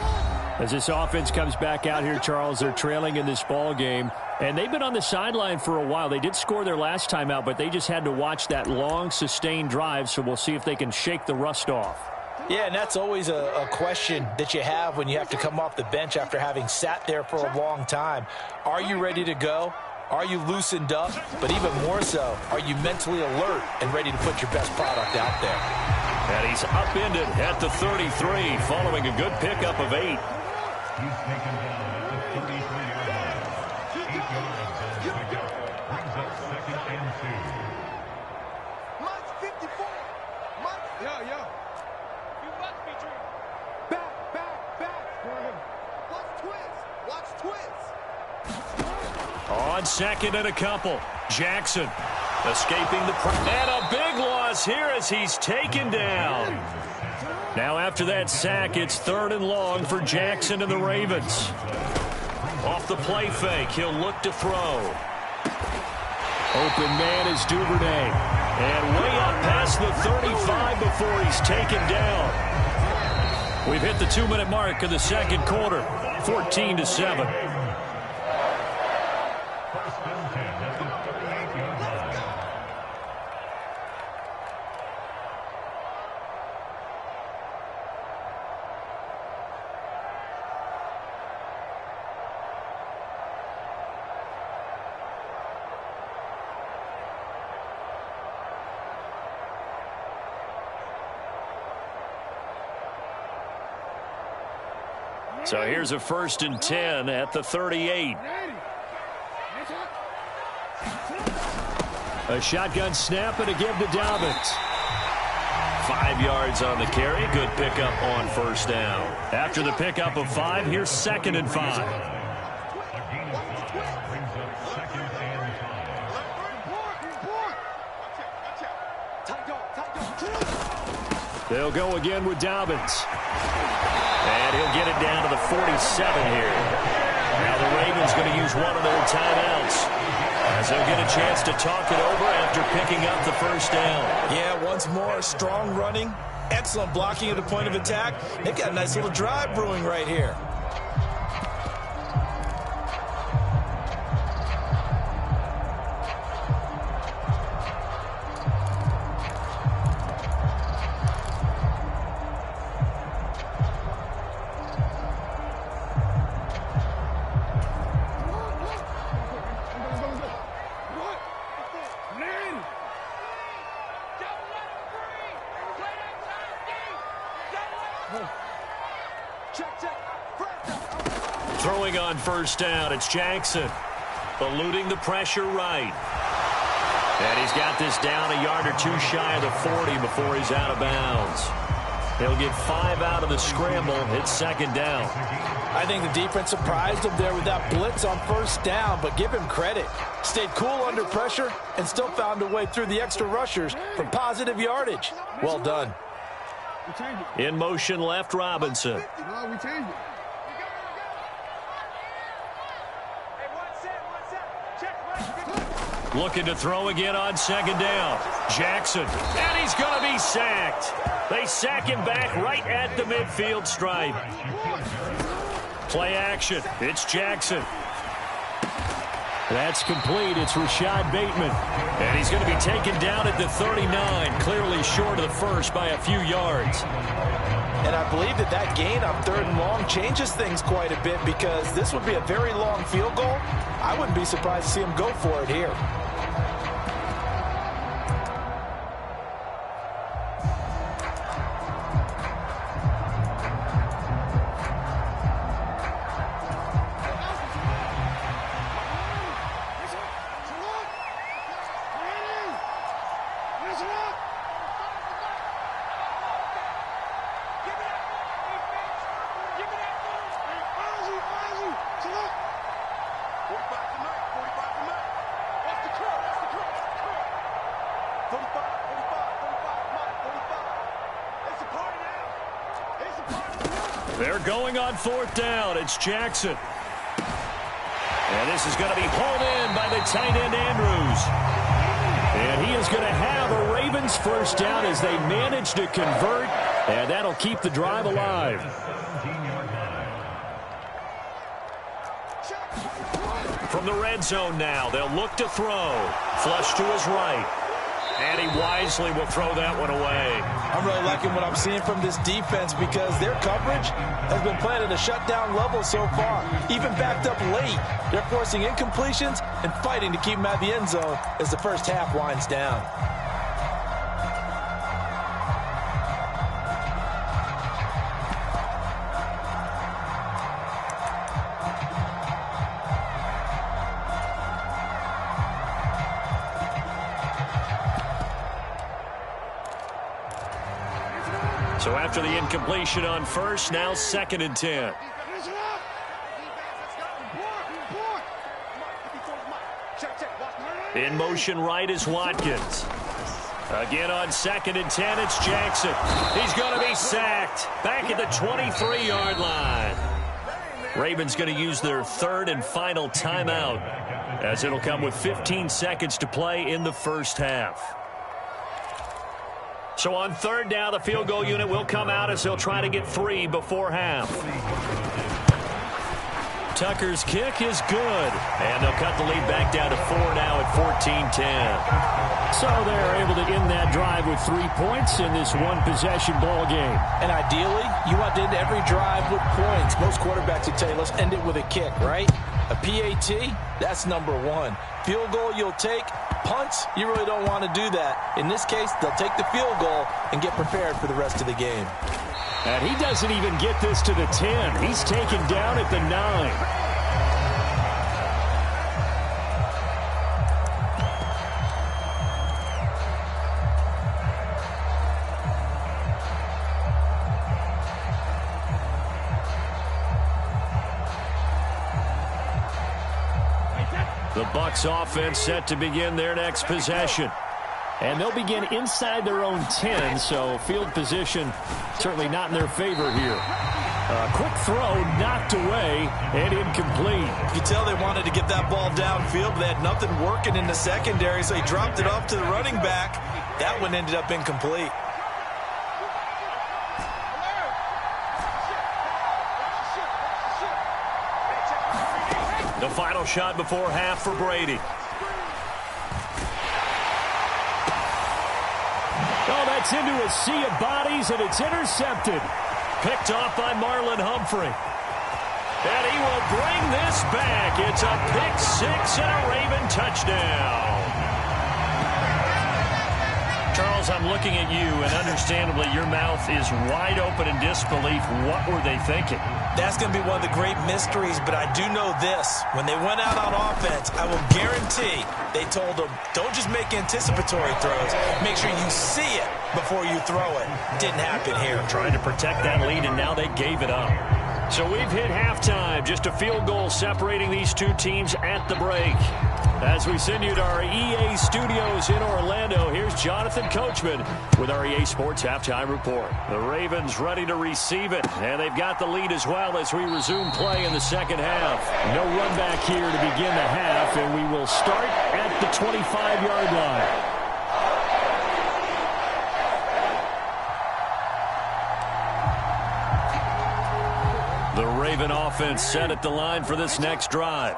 As this offense comes back out here, Charles, they're trailing in this ball game. And they've been on the sideline for a while. They did score their last time out, but they just had to watch that long, sustained drive. So we'll see if they can shake the rust off. Yeah, and that's always a question that you have when you have to come off the bench after having sat there for a long time. Are you ready to go? Are you loosened up? But even more so, are you mentally alert and ready to put your best product out there? And he's upended at the 33 following a good pickup of 8. He's taken down at the 33-yard line. 8 yards on the pickup. Brings up 2nd and 2. Mike's 54. Mike's 54. Yo. You must be dreaming. Back. Watch twist. On 2nd and a couple. Jackson escaping the pressure. And a big loss here as he's taken down. Now after that sack, it's 3rd and long for Jackson and the Ravens. Off the play fake, he'll look to throw. Open man is Duvernay. And way up past the 35 before he's taken down. We've hit the 2-minute mark of the second quarter. 14-7. So here's a 1st and 10 at the 38. A shotgun snap and a give to Dobbins. 5 yards on the carry. Good pickup on 1st down. After the pickup of 5, here's 2nd and 5. They'll go again with Dobbins. And he'll get it down to the 47 here. Now the Ravens going to use one of their timeouts, as they'll get a chance to talk it over after picking up the 1st down. Yeah, once more, strong running, excellent blocking at the point of attack. They've got a nice little drive brewing right here. Throwing on 1st down, it's Jackson. Eluding the pressure right. And he's got this down a yard or 2 shy of the 40 before he's out of bounds. He'll get 5 out of the scramble. It's 2nd down. I think the defense surprised him there with that blitz on 1st down, but give him credit. Stayed cool under pressure and still found a way through the extra rushers for positive yardage. Well done. In motion left, Robinson. We changed it. Looking to throw again on 2nd down. Jackson, and he's going to be sacked. They sack him back right at the midfield stripe. Play action. It's Jackson. That's complete. It's Rashad Bateman. And he's going to be taken down at the 39, clearly short of the 1st by a few yards. And I believe that gain on 3rd and long changes things quite a bit, because this would be a very long field goal. I wouldn't be surprised to see him go for it here. They're going on 4th down. It's Jackson. And this is going to be hauled in by the tight end, Andrews. And he is going to have a Ravens 1st down as they manage to convert. And that'll keep the drive alive. From the red zone now, they'll look to throw. Flush to his right. And he wisely will throw that one away. I'm really liking what I'm seeing from this defense, because their coverage has been playing at a shutdown level so far. Even backed up late, they're forcing incompletions and fighting to keep them out of the end zone as the 1st half winds down. So after the incompletion on 1st, now 2nd and 10. In motion right is Watkins. Again on 2nd and 10, it's Jackson. He's going to be sacked back at the 23-yard line. Ravens going to use their 3rd and final timeout, as it'll come with 15 seconds to play in the 1st half. So on 3rd down, the field goal unit will come out as they'll try to get 3 before half. Tucker's kick is good. And they'll cut the lead back down to 4 now at 14-10. So they're able to end that drive with 3 points in this one-possession ball game. And ideally, you want to end every drive with points. Most quarterbacks would tell you, let's end it with a kick, right? A PAT, that's number 1. Field goal you'll take. Punts, you really don't want to do that. In this case, they'll take the field goal and get prepared for the rest of the game. And he doesn't even get this to the 10. He's taken down at the 9. The Bucs offense set to begin their next possession. And they'll begin inside their own 10, so field position certainly not in their favor here. A quick throw knocked away and incomplete. You can tell they wanted to get that ball downfield, but they had nothing working in the secondary, so he dropped it off to the running back. That one ended up incomplete. The final shot before half for Brady. Oh, that's into a sea of bodies, and it's intercepted. Picked off by Marlon Humphrey. And he will bring this back. It's a pick six and a Raven touchdown. Charles, I'm looking at you, and understandably your mouth is wide open in disbelief. What were they thinking? That's going to be one of the great mysteries, but I do know this. When they went out on offense, I will guarantee they told them, don't just make anticipatory throws. Make sure you see it before you throw it. Didn't happen here. Trying to protect that lead, and now they gave it up. So we've hit halftime. Just a field goal separating these two teams at the break. As we send you to our EA studios in Orlando, here's Jonathan Coachman with our EA Sports Halftime Report. The Ravens ready to receive it, and they've got the lead as well as we resume play in the second half. No run back here to begin the half, and we will start at the 25-yard line. The Raven offense set at the line for this next drive.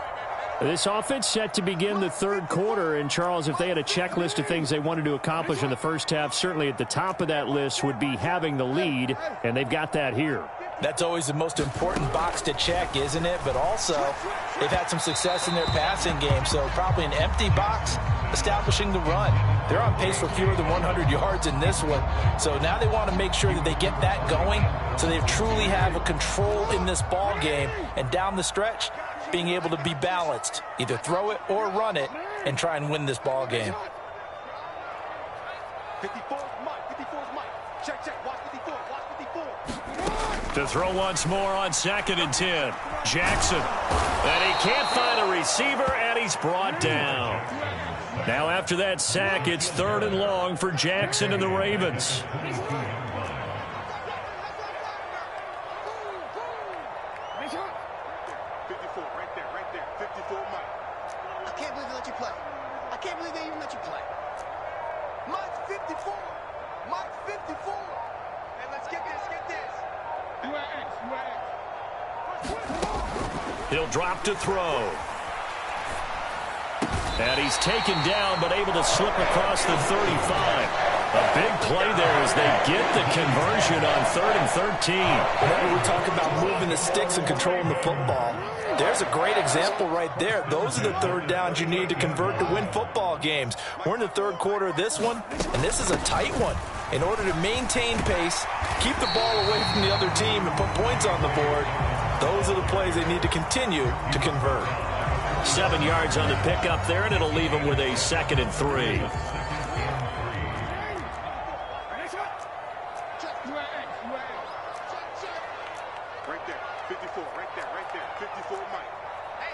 This offense set to begin the third quarter, and Charles, if they had a checklist of things they wanted to accomplish in the first half, certainly at the top of that list would be having the lead, and they've got that here. That's always the most important box to check, isn't it? But also, they've had some success in their passing game, so probably an empty box establishing the run. They're on pace for fewer than 100 yards in this one, so now they want to make sure that they get that going so they truly have a control in this ball game, and down the stretch, being able to be balanced, either throw it or run it, and try and win this ball game. 54 is Mike. 54 is Mike. Check, check. Watch 54. Watch 54. To throw once more on 2nd and 10. Jackson. And he can't find a receiver, and he's brought down. Now after that sack, it's 3rd and long for Jackson and the Ravens. 54, right there. 54 Mike. I can't believe they let you play. I can't believe they even let you play. Mike's 54. Mike's 54. Hey, let's get this. He'll drop to throw. And he's taken down, but able to slip across the 35. A big play there as they get the conversion on 3rd and 13. Whenever we talk about moving the sticks and controlling the football, there's a great example right there. Those are the third downs you need to convert to win football games. We're in the third quarter of this one, and this is a tight one. In order to maintain pace, keep the ball away from the other team, and put points on the board, those are the plays they need to continue to convert. 7 yards on the pickup there, and it'll leave them with a 2nd and 3. Right there. 54. Right there. 54 Mike. Hey,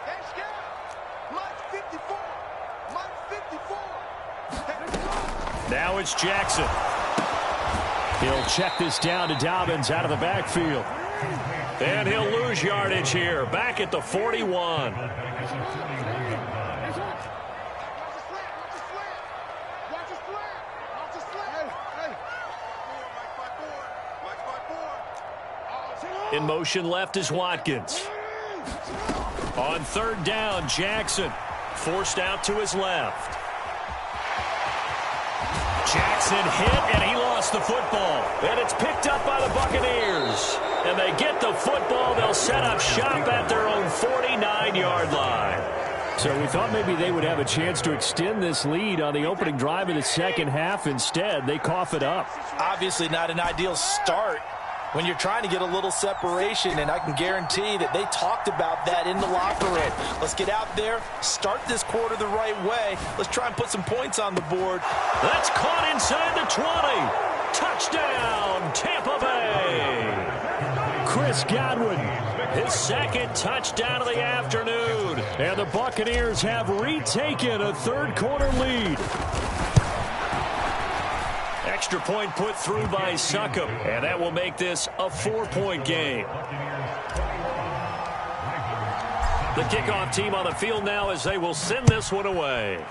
they're scared. Mike's 54. Now it's Jackson. He'll check this down to Dobbins out of the backfield. And he'll lose yardage here, back at the 41. In motion left is Watkins. On 3rd down, Jackson forced out to his left. Jackson hit, and he lost the football. And it's picked up by the Buccaneers. And they get the football. They'll set up shop at their own 49-yard line. So we thought maybe they would have a chance to extend this lead on the opening drive of the second half. Instead, they cough it up. Obviously not an ideal start when you're trying to get a little separation, and I can guarantee that they talked about that in the locker room. Let's get out there, start this quarter the right way. Let's try and put some points on the board. That's caught inside the 20. Touchdown, Tampa Bay. Chris Godwin, his second touchdown of the afternoon. And the Buccaneers have retaken a third-quarter lead. Extra point put through by Succop, and that will make this a 4-point game. The kickoff team on the field now as they will send this one away.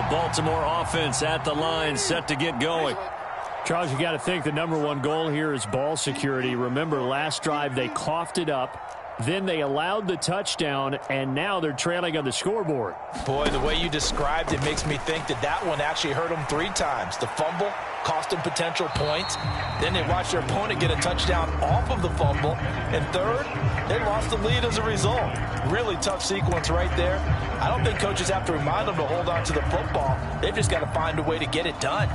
Baltimore offense at the line, set to get going. Charles, you got to think the #1 goal here is ball security. Remember, last drive they coughed it up, then they allowed the touchdown, and now they're trailing on the scoreboard. Boy, the way you described it makes me think that that one actually hurt them 3 times. The fumble cost them potential points. Then they watched their opponent get a touchdown off of the fumble. And third, they lost the lead as a result. Really tough sequence right there. I don't think coaches have to remind them to hold on to the football. They've just got to find a way to get it done.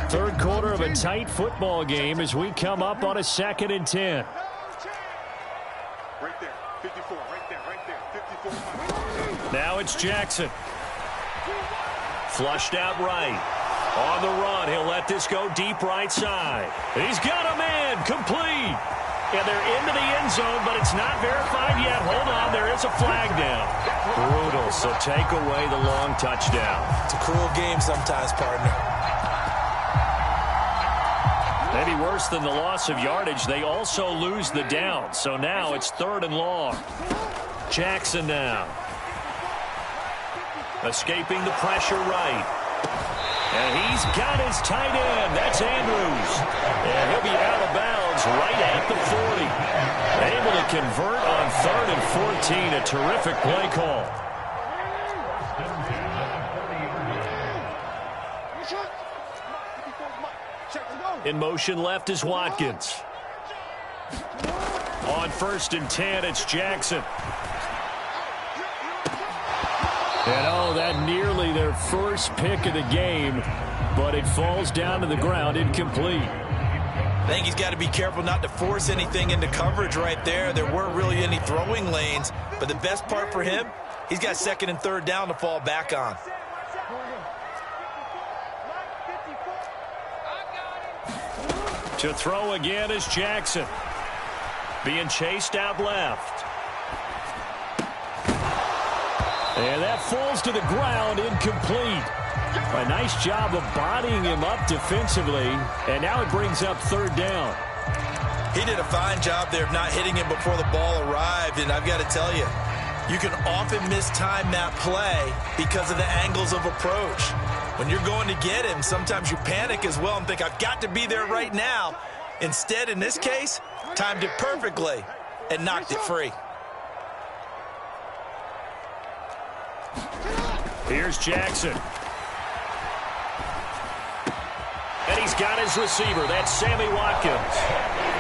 Third quarter of a tight football game as we come up on a 2nd and 10. Right there, 54, right there, 54. Now it's Jackson. Flushed out right. On the run, he'll let this go deep right side. He's got a man, complete. And they're into the end zone, but it's not verified yet. Hold on, there is a flag down. Brutal, so take away the long touchdown. It's a cruel game sometimes, partner. Maybe worse than the loss of yardage, they also lose the down. So now it's 3rd and long. Jackson now. Escaping the pressure right. And he's got his tight end. That's Andrews. And he'll be out of bounds right at the 40. Able to convert on 3rd and 14. A terrific play call. In motion left is Watkins. On 1st and 10, it's Jackson. And oh, that nearly their first pick of the game, but it falls down to the ground incomplete. I think he's got to be careful not to force anything into coverage right there. There weren't really any throwing lanes, but the best part for him, he's got 2nd and 3rd down to fall back on. To throw again is Jackson. Being chased out left. And that falls to the ground, incomplete. A nice job of bodying him up defensively, and now it brings up 3rd down. He did a fine job there of not hitting him before the ball arrived, and I've got to tell you, you can often mistime that play because of the angles of approach. When you're going to get him, sometimes you panic as well and think, I've got to be there right now. Instead, in this case, timed it perfectly and knocked it free. Here's Jackson. And he's got his receiver. That's Sammy Watkins.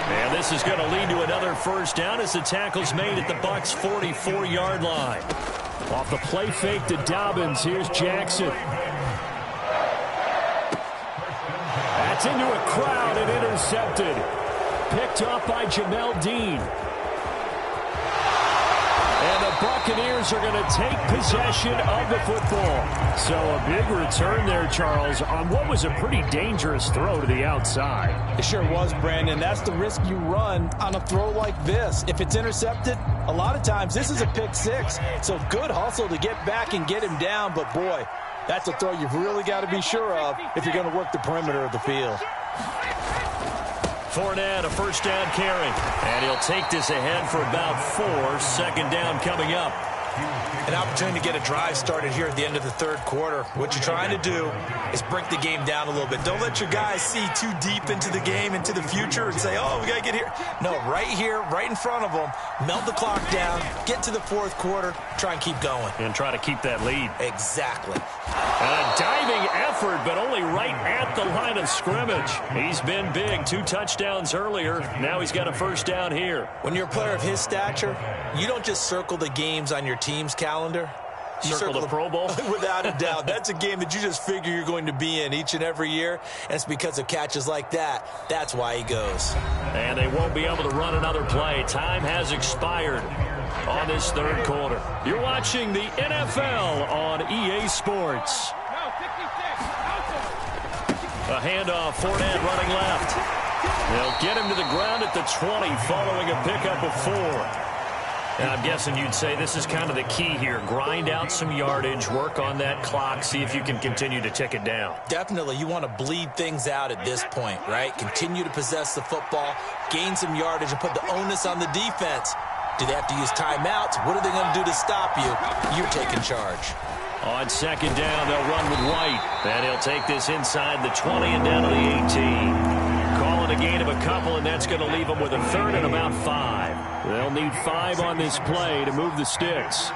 And this is going to lead to another 1st down as the tackle's made at the Bucs' 44-yard line. Off the play fake to Dobbins, here's Jackson. That's into a crowd and intercepted. Picked off by Jamel Dean. And the Buccaneers are going to take possession of the football. So a big return there, Charles, on what was a pretty dangerous throw to the outside. It sure was, Brandon. That's the risk you run on a throw like this. If it's intercepted, a lot of times this is a pick 6. So good hustle to get back and get him down. But, boy, that's a throw you've really got to be sure of if you're going to work the perimeter of the field. Fournette, a 1st down carry. And he'll take this ahead for about 4. 2nd down coming up. An opportunity to get a drive started here at the end of the third quarter. What you're trying to do is break the game down a little bit. Don't let your guys see too deep into the game, into the future, and say, oh, we got to get here. No, right here, right in front of them, melt the clock down, get to the fourth quarter, try and keep going. And try to keep that lead. Exactly. A diving effort, but only right at the line of scrimmage. He's been big. 2 touchdowns earlier. Now he's got a first down here. When you're a player of his stature, you don't just circle the games on your team's calendar. You circle the Pro Bowl? Without a doubt. That's a game that you just figure you're going to be in each and every year. And it's because of catches like that. That's why he goes. And they won't be able to run another play. Time has expired on this third quarter. You're watching the NFL on EA Sports. A handoff, Fournette running left. They'll get him to the ground at the 20 following a pickup of 4. And I'm guessing you'd say this is kind of the key here. Grind out some yardage, work on that clock, see if you can continue to tick it down. Definitely. You want to bleed things out at this point, right? Continue to possess the football, gain some yardage, and put the onus on the defense. Do they have to use timeouts? What are they going to do to stop you? You're taking charge. On second down, they'll run with White. And he'll take this inside the 20 and down to the 18. Calling a gain of a couple, and that's going to leave them with a third and about 5. They'll need 5 on this play to move the sticks.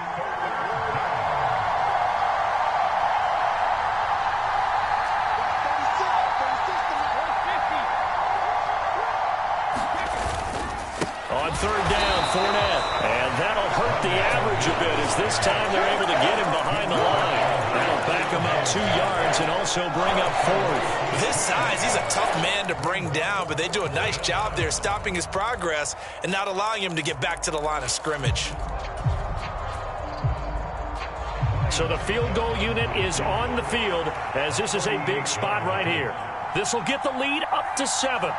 On third down, Fournette. And that'll hurt the average a bit as this time they're able to get him behind the line. That'll back him up 2 yards and also bring up 4th. With his size, he's a tough man to bring down, but they do a nice job there stopping his progress and not allowing him to get back to the line of scrimmage. So the field goal unit is on the field as this is a big spot right here. This will get the lead up to 7.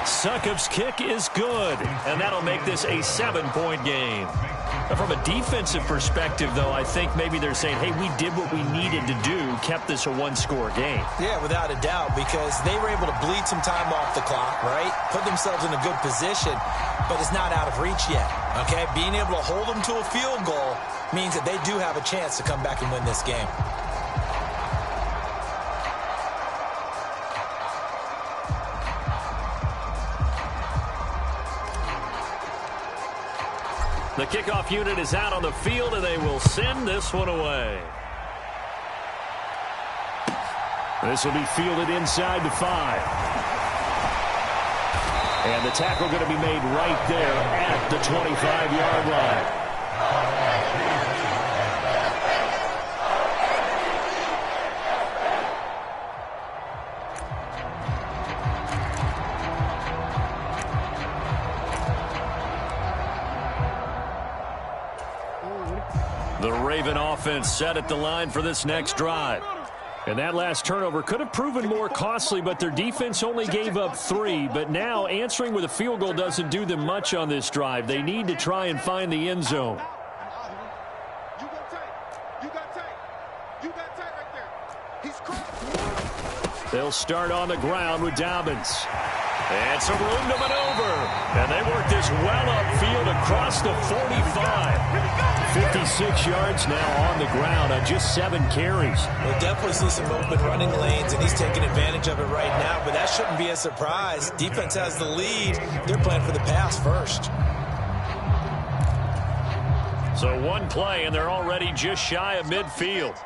Succop's kick is good, and that'll make this a 7-point game. Now, from a defensive perspective, though, I think maybe they're saying, hey, we did what we needed to do, kept this a 1-score game. Yeah, without a doubt, because they were able to bleed some time off the clock, right? Put themselves in a good position, but it's not out of reach yet, okay? Being able to hold them to a field goal means that they do have a chance to come back and win this game. The kickoff unit is out on the field, and they will send this one away. This will be fielded inside the 5. And the tackle going to be made right there at the 25-yard line. The Raven offense set at the line for this next drive. And that last turnover could have proven more costly, but their defense only gave up 3. But now answering with a field goal doesn't do them much on this drive. They need to try and find the end zone. They'll start on the ground with Dobbins. And some room to maneuver. And they work this well upfield across the 45. 56 yards now on the ground on just 7 carries. We'll definitely see some open running lanes, and he's taking advantage of it right now, but that shouldn't be a surprise. Defense has the lead. They're playing for the pass first. So 1 play, and they're already just shy of midfield.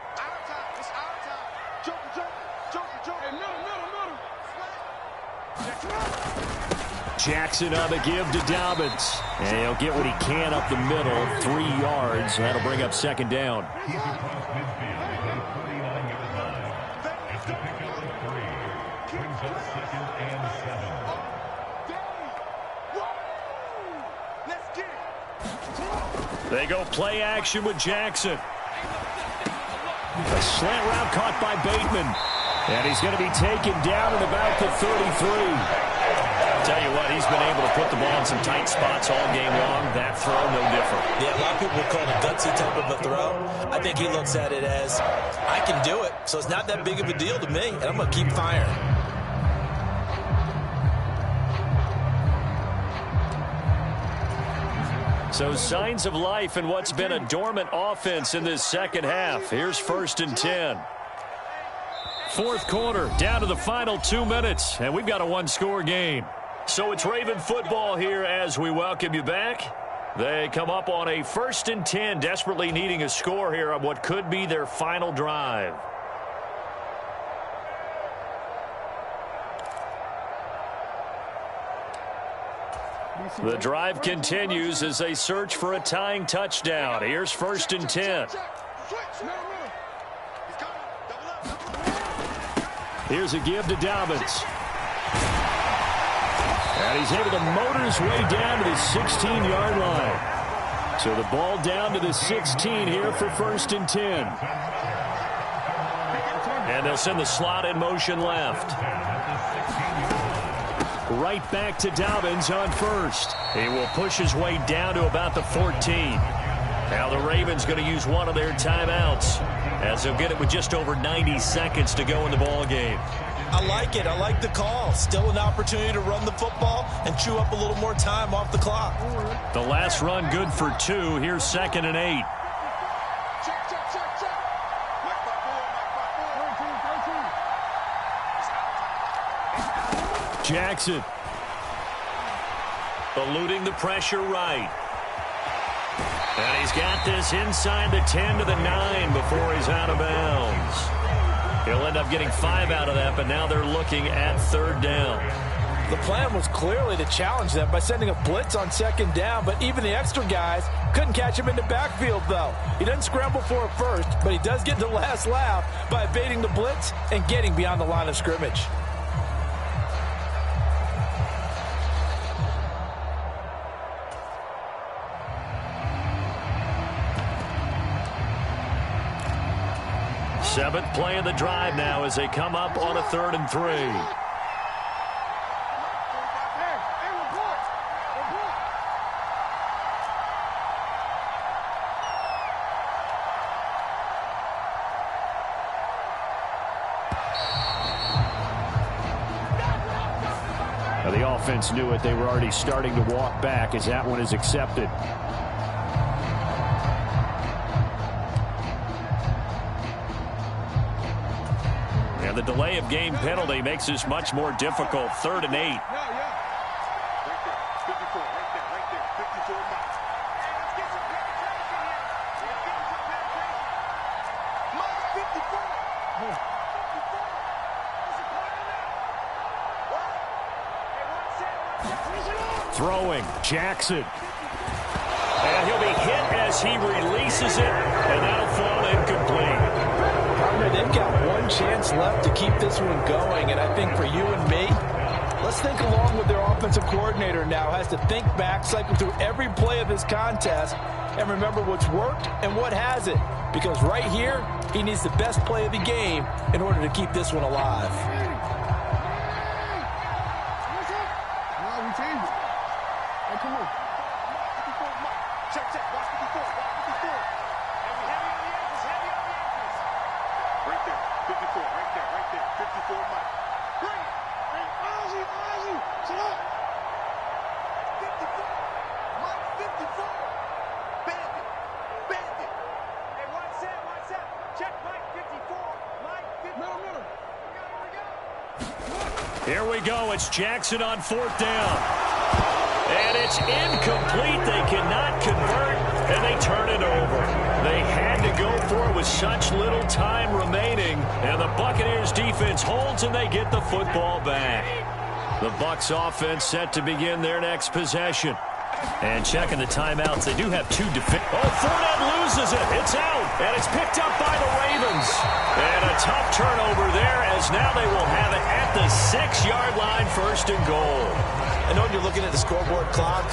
Jackson on the give to Dobbins. And he'll get what he can up the middle, 3 yards. That'll bring up second down. He's across midfield at the 39-yard line. It's a pickup of 3. Brings up second and 7. They go play action with Jackson. A slant route caught by Bateman. And he's going to be taken down at about the 33. Tell you what, he's been able to put the ball in some tight spots all game long. That throw, no different. Yeah, a lot of people would call it a gutsy type of a throw. I think he looks at it as, I can do it, so it's not that big of a deal to me, and I'm going to keep firing. So signs of life in what's been a dormant offense in this second half. Here's 1st and 10. Fourth quarter, down to the final 2 minutes, and we've got a one-score game. So it's Raven football here as we welcome you back. They come up on a 1st and 10, desperately needing a score here on what could be their final drive. The drive continues as they search for a tying touchdown. Here's 1st and 10. Here's a give to Dobbins. And he's able to motor his way down to the 16-yard line. So the ball down to the 16 here for 1st and 10. And they'll send the slot in motion left. Right back to Dobbins on 1st. He will push his way down to about the 14. Now the Ravens going to use one of their timeouts as they'll get it with just over 90 seconds to go in the ball game. I like it. I like the call. Still an opportunity to run the football and chew up a little more time off the clock. The last run good for 2. Here's 2nd and 8. Jackson. Eluding the pressure right. And he's got this inside the 10 to the 9 before he's out of bounds. He'll end up getting 5 out of that, but now they're looking at 3rd down. The plan was clearly to challenge them by sending a blitz on 2nd down, but even the extra guys couldn't catch him in the backfield, though. He doesn't scramble for it first, but he does get the last laugh by evading the blitz and getting beyond the line of scrimmage. Seventh play of the drive now as they come up on a 3rd and 3. Now the offense knew it. They were already starting to walk back as that one is accepted. The delay of game penalty makes this much more difficult. 3rd and 8. Throwing, Jackson. And he'll be hit as he releases it, and that'll fall incomplete. They've got one chance left to keep this one going, and I think for you and me, let's think along with their offensive coordinator now. Has to think back, cycle through every play of this contest, and remember what's worked and what hasn't. Because right here, he needs the best play of the game in order to keep this one alive. Here we go. It's Jackson on 4th down. And it's incomplete. They cannot convert, and they turn it over. They had to go for it with such little time remaining, and the Buccaneers defense holds, and they get the football back. The Bucs offense set to begin their next possession. And checking the timeouts, they do have 2 defenders. Oh, Fournette loses it. It's out, and it's picked up by the Ravens. And a tough turnover there, as now they will have it at the 6-yard line, 1st and goal. I know when you're looking at the scoreboard clock,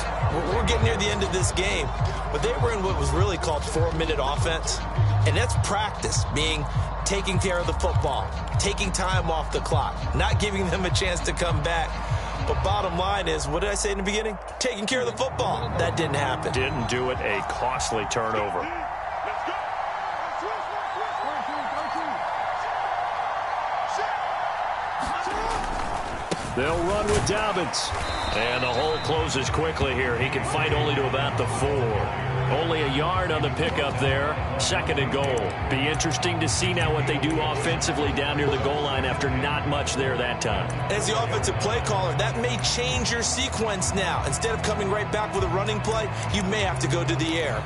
we're getting near the end of this game, but they were in what was really called 4-minute offense, and that's practice, meaning taking care of the football, taking time off the clock, not giving them a chance to come back. But bottom line is, what did I say in the beginning? Taking care of the football. That didn't happen. Didn't do it. A costly turnover. They'll run with Dobbins. And the hole closes quickly here. He can fight only to about the 4. Only a yard on the pickup there. 2nd and goal. Be interesting to see now what they do offensively down near the goal line after not much there that time. As the offensive play caller, that may change your sequence now. Instead of coming right back with a running play, you may have to go to the air.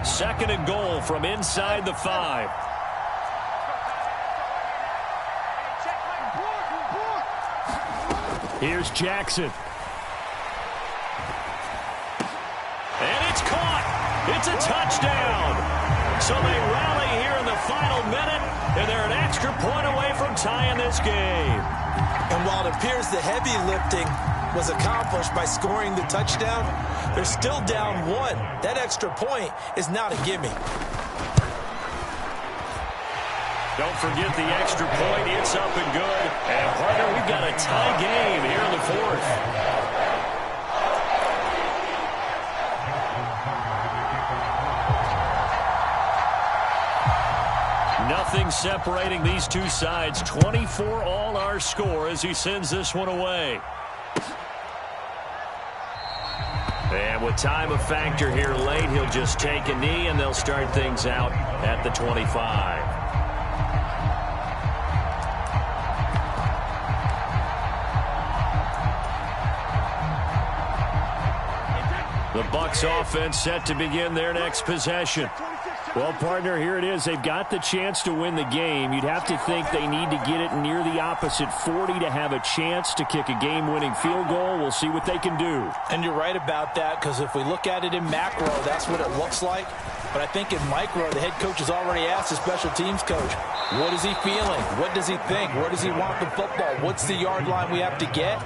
2nd and goal from inside the 5. Here's Jackson. And it's caught. It's a touchdown. So they rally here in the final minute, and they're an extra point away from tying this game. And while it appears the heavy lifting was accomplished by scoring the touchdown, they're still down 1. That extra point is not a gimme. Don't forget the extra point. It's up and good. And, partner, we've got a tie game here in the 4th. Nothing separating these two sides. 24 all our score as he sends this one away. And with time a factor here late, he'll just take a knee and they'll start things out at the 25. The Bucs offense set to begin their next possession. Well, partner, here it is. They've got the chance to win the game. You'd have to think they need to get it near the opposite 40 to have a chance to kick a game-winning field goal. We'll see what they can do. And you're right about that, because if we look at it in macro, that's what it looks like. But I think in micro, the head coach has already asked the special teams coach, what is he feeling? What does he think? Where does he want the football? What's the yard line we have to get?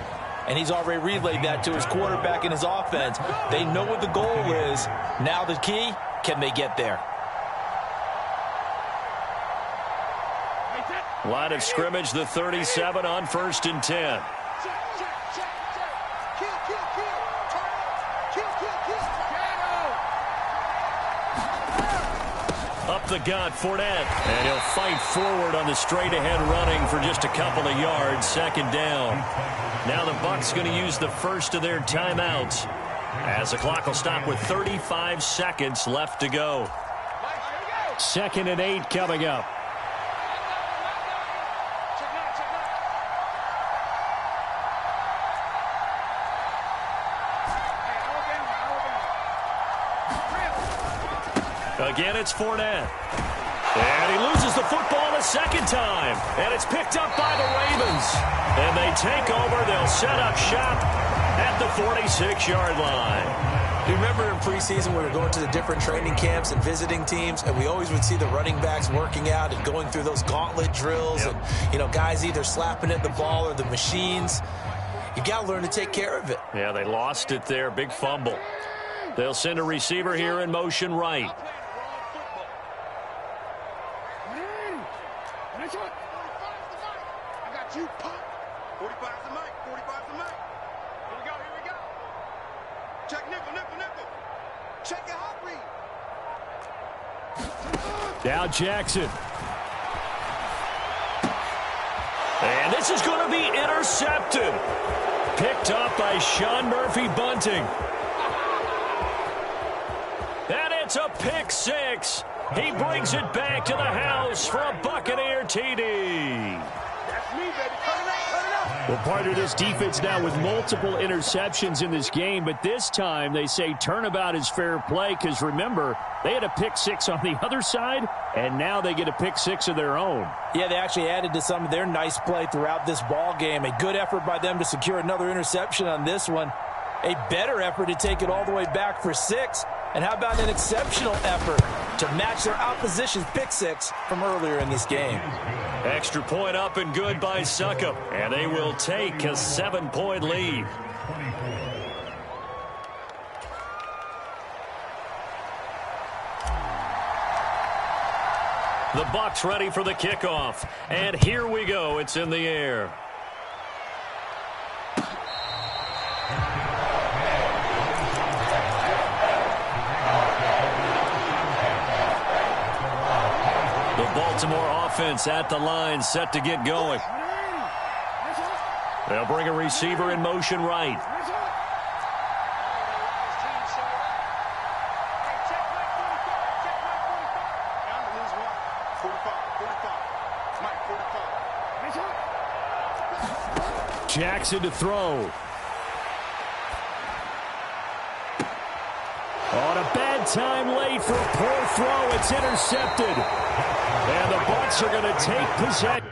And he's already relayed that to his quarterback and his offense. They know what the goal is. Now the key, can they get there? Line of scrimmage, the 37 on 1st and 10. Up the gut, Fournette. And he'll fight forward on the straight-ahead running for just a couple of yards. 2nd down. Now the Bucs going to use the first of their timeouts as the clock will stop with 35 seconds left to go. 2nd and 8 coming up. Again, it's Fournette. And he loses the football a 2nd time. And it's picked up by the Ravens. And they take over. They'll set up shop at the 46-yard line. Do you remember in preseason we were going to the different training camps and visiting teams, and we always would see the running backs working out and going through those gauntlet drills, Yep. and, you know, guys either slapping at the ball or the machines. You got to learn to take care of it. Yeah, they lost it there. Big fumble. They'll send a receiver here in motion right. I got you, pop. 45's the mic. 45's the mic. Here we go. Here we go. Check nickel, nickel, nickel. Check your hot read. Now Jackson. And this is going to be intercepted. Picked up by Sean Murphy-Bunting. And it's a pick 6. He brings it back to the house for a Buccaneer TD. That's me, baby. Cut it up, cut it up. Well, part of this defense now with multiple interceptions in this game, but this time they say turnabout is fair play because, remember, they had a pick 6 on the other side, and now they get a pick 6 of their own. Yeah, they actually added to some of their nice play throughout this ball game. A good effort by them to secure another interception on this one. A better effort to take it all the way back for 6. And how about an exceptional effort to match their opposition's pick 6 from earlier in this game? Extra point up and good by Succop. And they will take a 7-point lead. The Bucs ready for the kickoff. And here we go. It's in the air. The Baltimore offense at the line, set to get going. They'll bring a receiver in motion right. Jackson to throw. On a bad time late for a poor throw. It's intercepted. And the Bucs are going to take possession.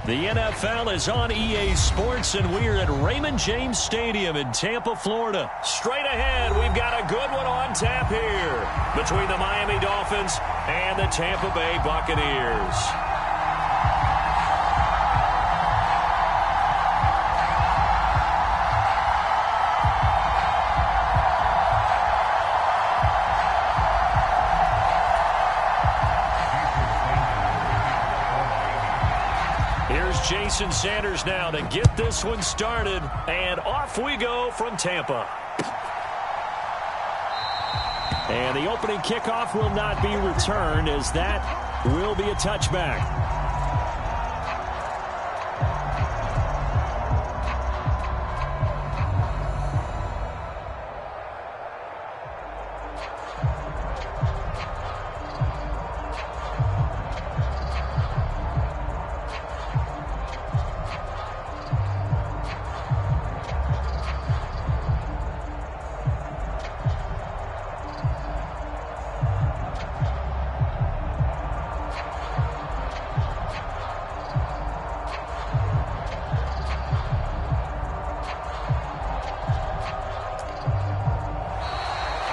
The NFL is on EA Sports, and we're at Raymond James Stadium in Tampa, Florida. Straight ahead, we've got a good one on tap here between the Miami Dolphins and the Tampa Bay Buccaneers. Jason Sanders now to get this one started, and off we go from Tampa. And the opening kickoff will not be returned, as that will be a touchback.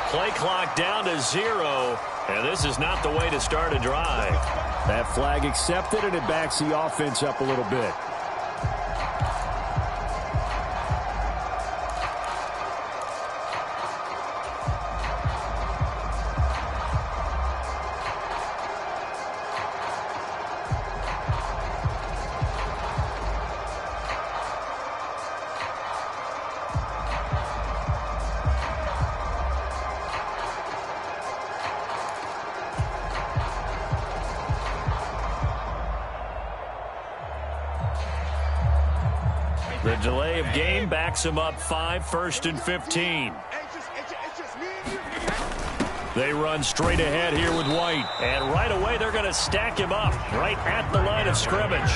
Play clock down to 0, and this is not the way to start a drive. That flag accepted, and it backs the offense up a little bit. The delay of game backs him up 5, 1st and 15. They run straight ahead here with White. And right away, they're going to stack him up right at the line of scrimmage.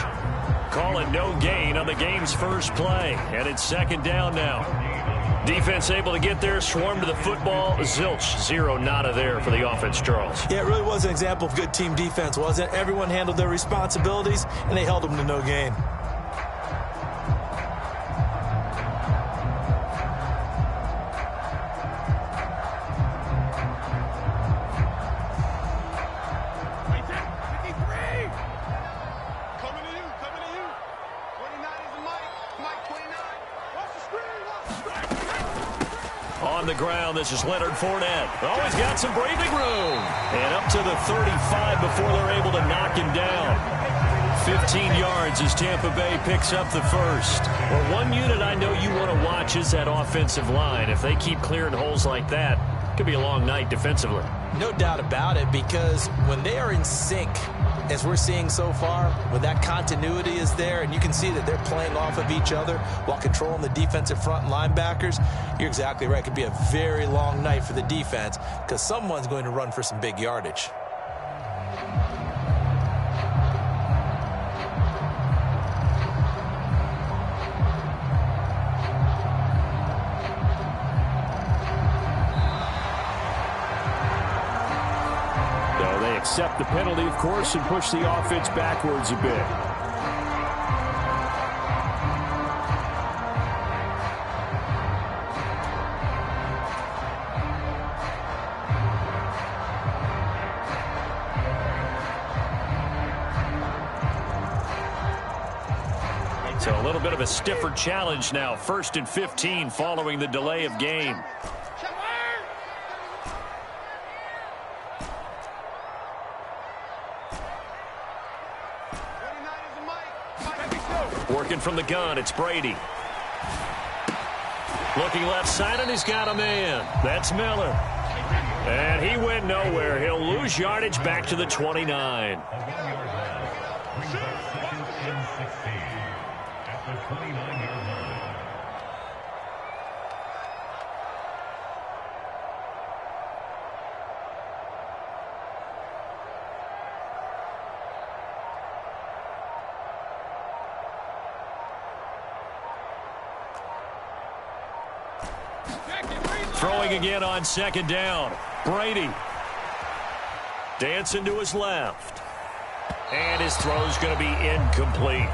Calling no gain on the game's first play. And it's 2nd down now. Defense able to get there, swarm to the football. Zilch, 0 nada there for the offense, Charles. Yeah, it really was an example of good team defense, wasn't it? Everyone handled their responsibilities, and they held them to no gain. On the ground, this is Leonard Fournette. Oh, he's got some breathing room. And up to the 35 before they're able to knock him down. 15 yards as Tampa Bay picks up the first. Well, one unit I know you want to watch is that offensive line. If they keep clearing holes like that, it could be a long night defensively. No doubt about it, because when they are in sync, as we're seeing so far, when that continuity is there and you can see that they're playing off of each other while controlling the defensive front linebackers, you're exactly right. It could be a very long night for the defense because someone's going to run for some big yardage. Accept the penalty, of course, and push the offense backwards a bit. So a little bit of a stiffer challenge now. 1st and 15 following the delay of game. Working from the gun, it's Brady. Looking left side, and he's got a man. That's Miller. And he went nowhere. He'll lose yardage back to the 29. Throwing again on 2nd down. Brady. Dancing to his left. And his throw's going to be incomplete.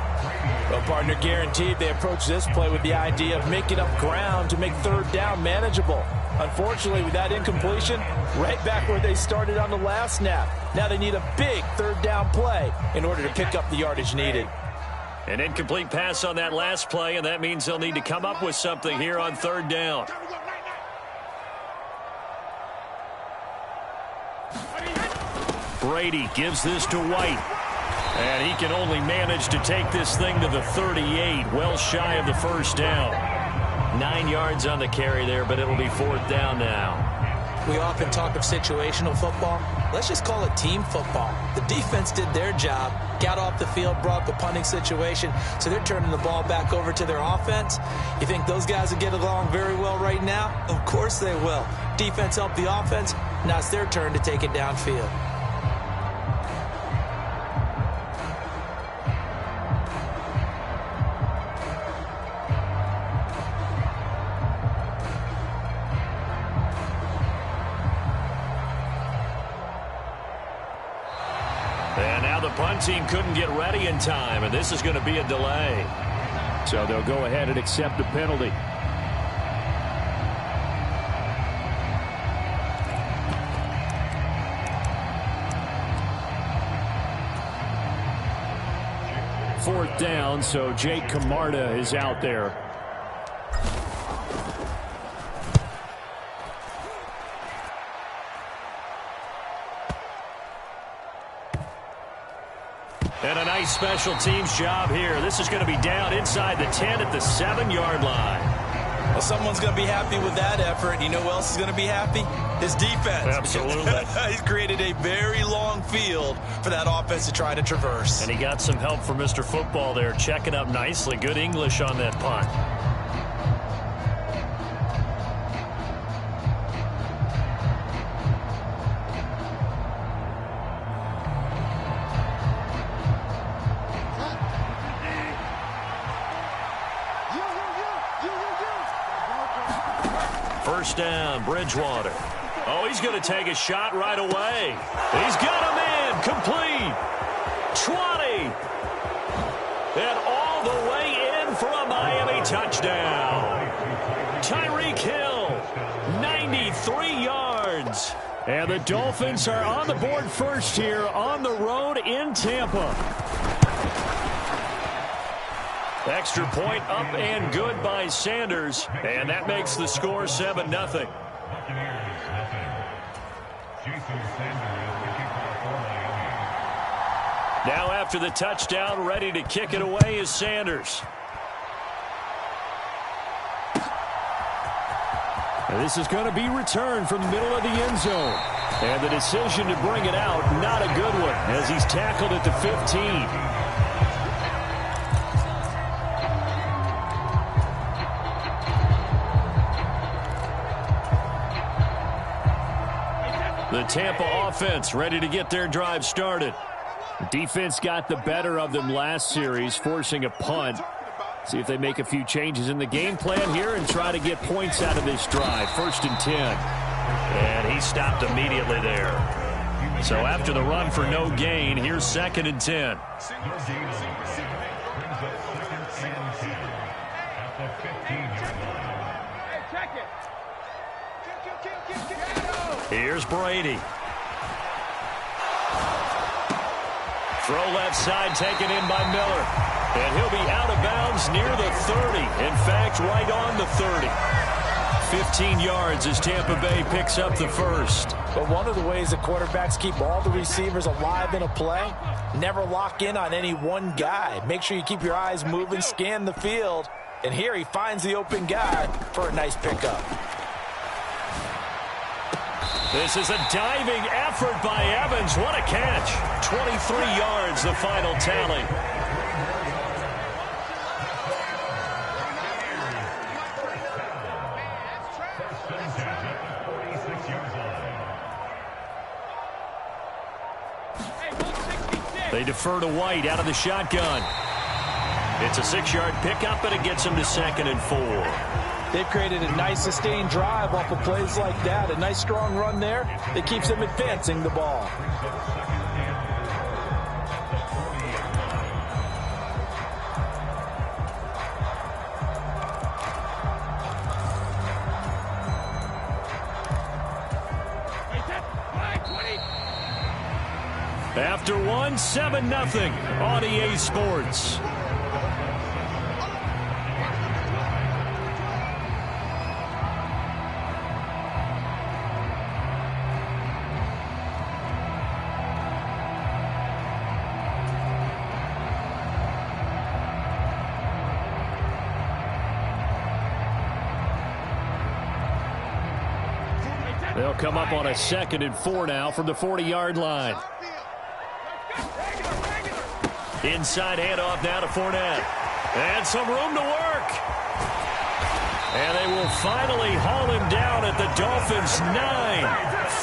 Well, partner, guaranteed they approach this play with the idea of making up ground to make third down manageable. Unfortunately, with that incompletion, right back where they started on the last snap. Now they need a big third down play in order to pick up the yardage needed. An incomplete pass on that last play, and that means they'll need to come up with something here on third down. Brady gives this to White. And he can only manage to take this thing to the 38, well shy of the first down. 9 yards on the carry there, but it'll be fourth down now. We often talk of situational football. Let's just call it team football. The defense did their job, got off the field, brought the punting situation, so they're turning the ball back over to their offense. You think those guys will get along very well right now? Of course they will. Defense helped the offense. Now it's their turn to take it downfield. And now the punt team couldn't get ready in time, and this is going to be a delay. So they'll go ahead and accept the penalty. Fourth down, so Jake Camarda is out there. And a nice special teams job here. This is going to be down inside the 10 at the 7-yard line. Well, someone's going to be happy with that effort. You know who else is going to be happy? His defense. Absolutely. He's created a very long field for that offense to try to traverse. And he got some help from Mr. Football there, checking up nicely. Good English on that punt. First down, Bridgewater. Oh, he's going to take a shot right away. He's got him in, complete. 20. And all the way in for a Miami touchdown. Tyreek Hill, 93 yards. And the Dolphins are on the board first here on the road in Tampa. Extra point up and good by Sanders. And that makes the score 7-0. Now after the touchdown, ready to kick it away is Sanders. And this is going to be returned from the middle of the end zone. And the decision to bring it out, not a good one, as he's tackled at the 15. The Tampa offense ready to get their drive started. Defense got the better of them last series, forcing a punt. See if they make a few changes in the game plan here and try to get points out of this drive. 1st and 10. And he stopped immediately there. So after the run for no gain, here's 2nd and 10. Here's Brady. Throw left side taken in by Miller. And he'll be out of bounds near the 30. In fact, right on the 30. 15 yards as Tampa Bay picks up the first. But one of the ways that quarterbacks keep all the receivers alive in a play, never lock in on any one guy. Make sure you keep your eyes moving, scan the field. And here he finds the open guy for a nice pickup. This is a diving effort by Evans. What a catch. 23 yards, the final tally. They defer to White out of the shotgun. It's a 6-yard pickup, and it gets him to 2nd and 4. They've created a nice sustained drive off of plays like that. A nice strong run there that keeps them advancing the ball. After one, 7-0 on EA Sports. They'll come up on a 2nd and 4 now from the 40-yard line. Inside handoff now to Fournette. And some room to work. And they will finally haul him down at the Dolphins' 9.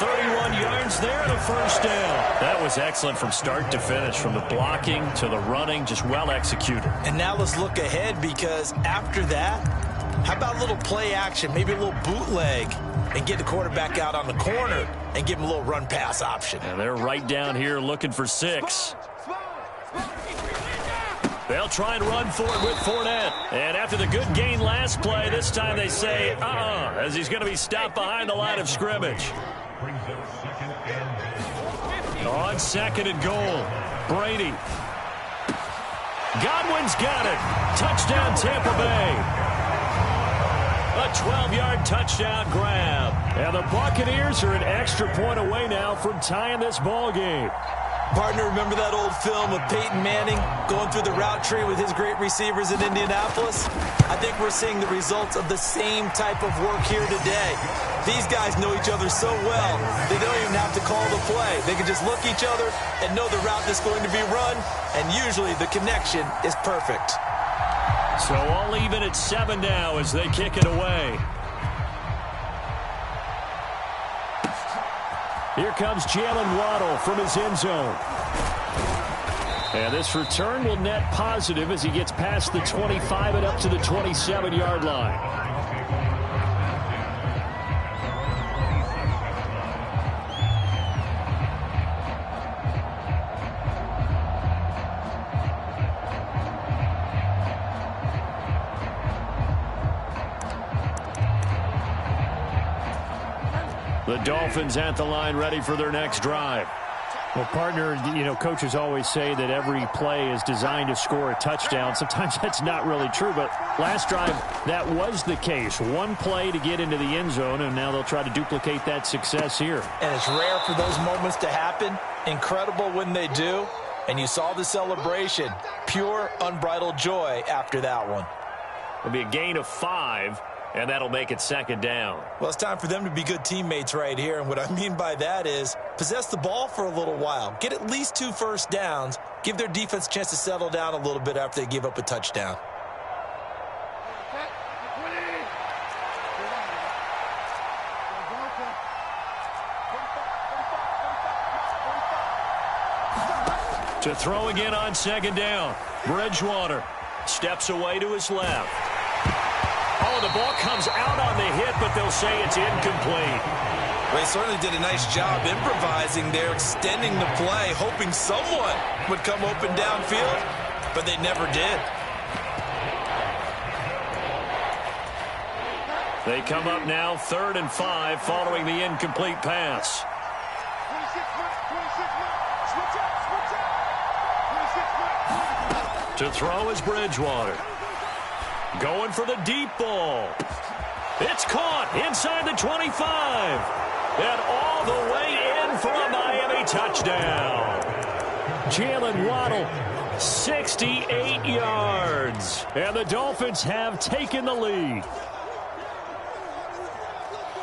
31 yards there and a first down. That was excellent from start to finish, from the blocking to the running, just well executed. And now let's look ahead, because after that, how about a little play action, maybe a little bootleg, and get the quarterback out on the corner and give him a little run-pass option. And they're right down here looking for 6. They'll try and run for it with Fournette. And after the good gain last play, this time they say, as he's going to be stopped behind the line of scrimmage. On 2nd and goal, Brady. Godwin's got it. Touchdown, Tampa Bay. A 12-yard touchdown grab. And the Buccaneers are an extra point away now from tying this ball game. Partner, remember that old film of Peyton Manning going through the route tree with his great receivers in Indianapolis? I think we're seeing the results of the same type of work here today. These guys know each other so well, they don't even have to call the play. They can just look each other and know the route that's going to be run, and usually the connection is perfect. So all even at 7 now as they kick it away. Here comes Jalen Waddle from his end zone. And this return will net positive as he gets past the 25 and up to the 27-yard line. The Dolphins at the line, ready for their next drive. Well, partner, coaches always say that every play is designed to score a touchdown. Sometimes that's not really true, but last drive, that was the case. One play to get into the end zone, and now they'll try to duplicate that success here. And it's rare for those moments to happen. Incredible when they do. And you saw the celebration. Pure, unbridled joy after that one. It'll be a gain of 5. And that'll make it 2nd down. Well, it's time for them to be good teammates right here. And what I mean by that is possess the ball for a little while. Get at least 2 first downs. Give their defense a chance to settle down a little bit after they give up a touchdown. To throw again on 2nd down. Bridgewater steps away to his left. Oh, the ball comes out on the hit, but they'll say it's incomplete. They certainly did a nice job improvising there, extending the play, hoping someone would come open downfield, but they never did. They come up now 3rd and 5 following the incomplete pass. To throw is Bridgewater. Going for the deep ball. It's caught inside the 25. And all the way in for a Miami touchdown. Jalen Waddle, 68 yards. And the Dolphins have taken the lead.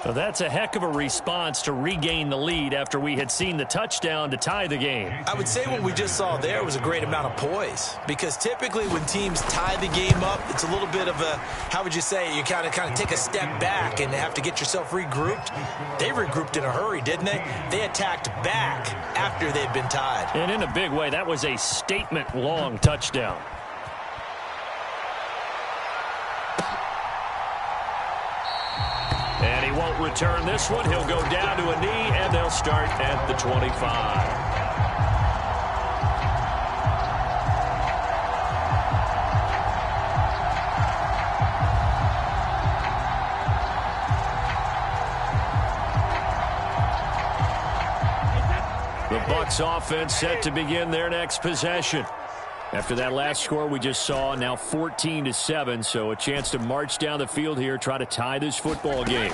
So that's a heck of a response to regain the lead after we had seen the touchdown to tie the game. I would say what we just saw there was a great amount of poise, because typically when teams tie the game up, it's a little bit of a, how would you say, you kind of take a step back and have to get yourself regrouped. They regrouped in a hurry, didn't they? They attacked back after they'd been tied. And in a big way, that was a statement-long touchdown. And he won't return this one. He'll go down to a knee, and they'll start at the 25. Bucs offense set to begin their next possession. After that last score we just saw, now 14-7, so a chance to march down the field here, try to tie this football game.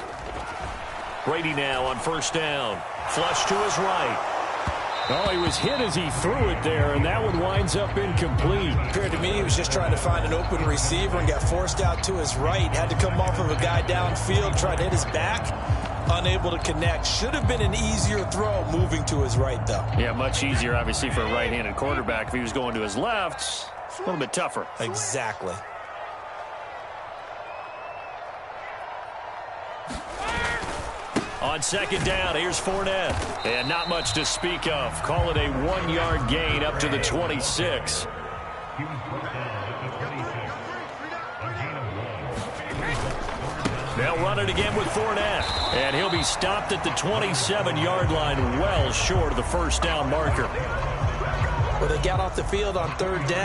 Brady now on first down. Flush to his right. Oh, he was hit as he threw it there, and that one winds up incomplete. Appeared to me he was just trying to find an open receiver and got forced out to his right. Had to come off of a guy downfield, tried to hit his back. Unable to connect. Should have been an easier throw moving to his right, though. Yeah, much easier, obviously, for a right-handed quarterback. If he was going to his left, a little bit tougher. Exactly. On second down, here's Fournette. And not much to speak of. Call it a 1-yard gain up to the 26. He was brought down at the 26. A gain of 1. They'll run it again with Fournette. And he'll be stopped at the 27-yard line, well short of the first down marker. Well, they got off the field on third down.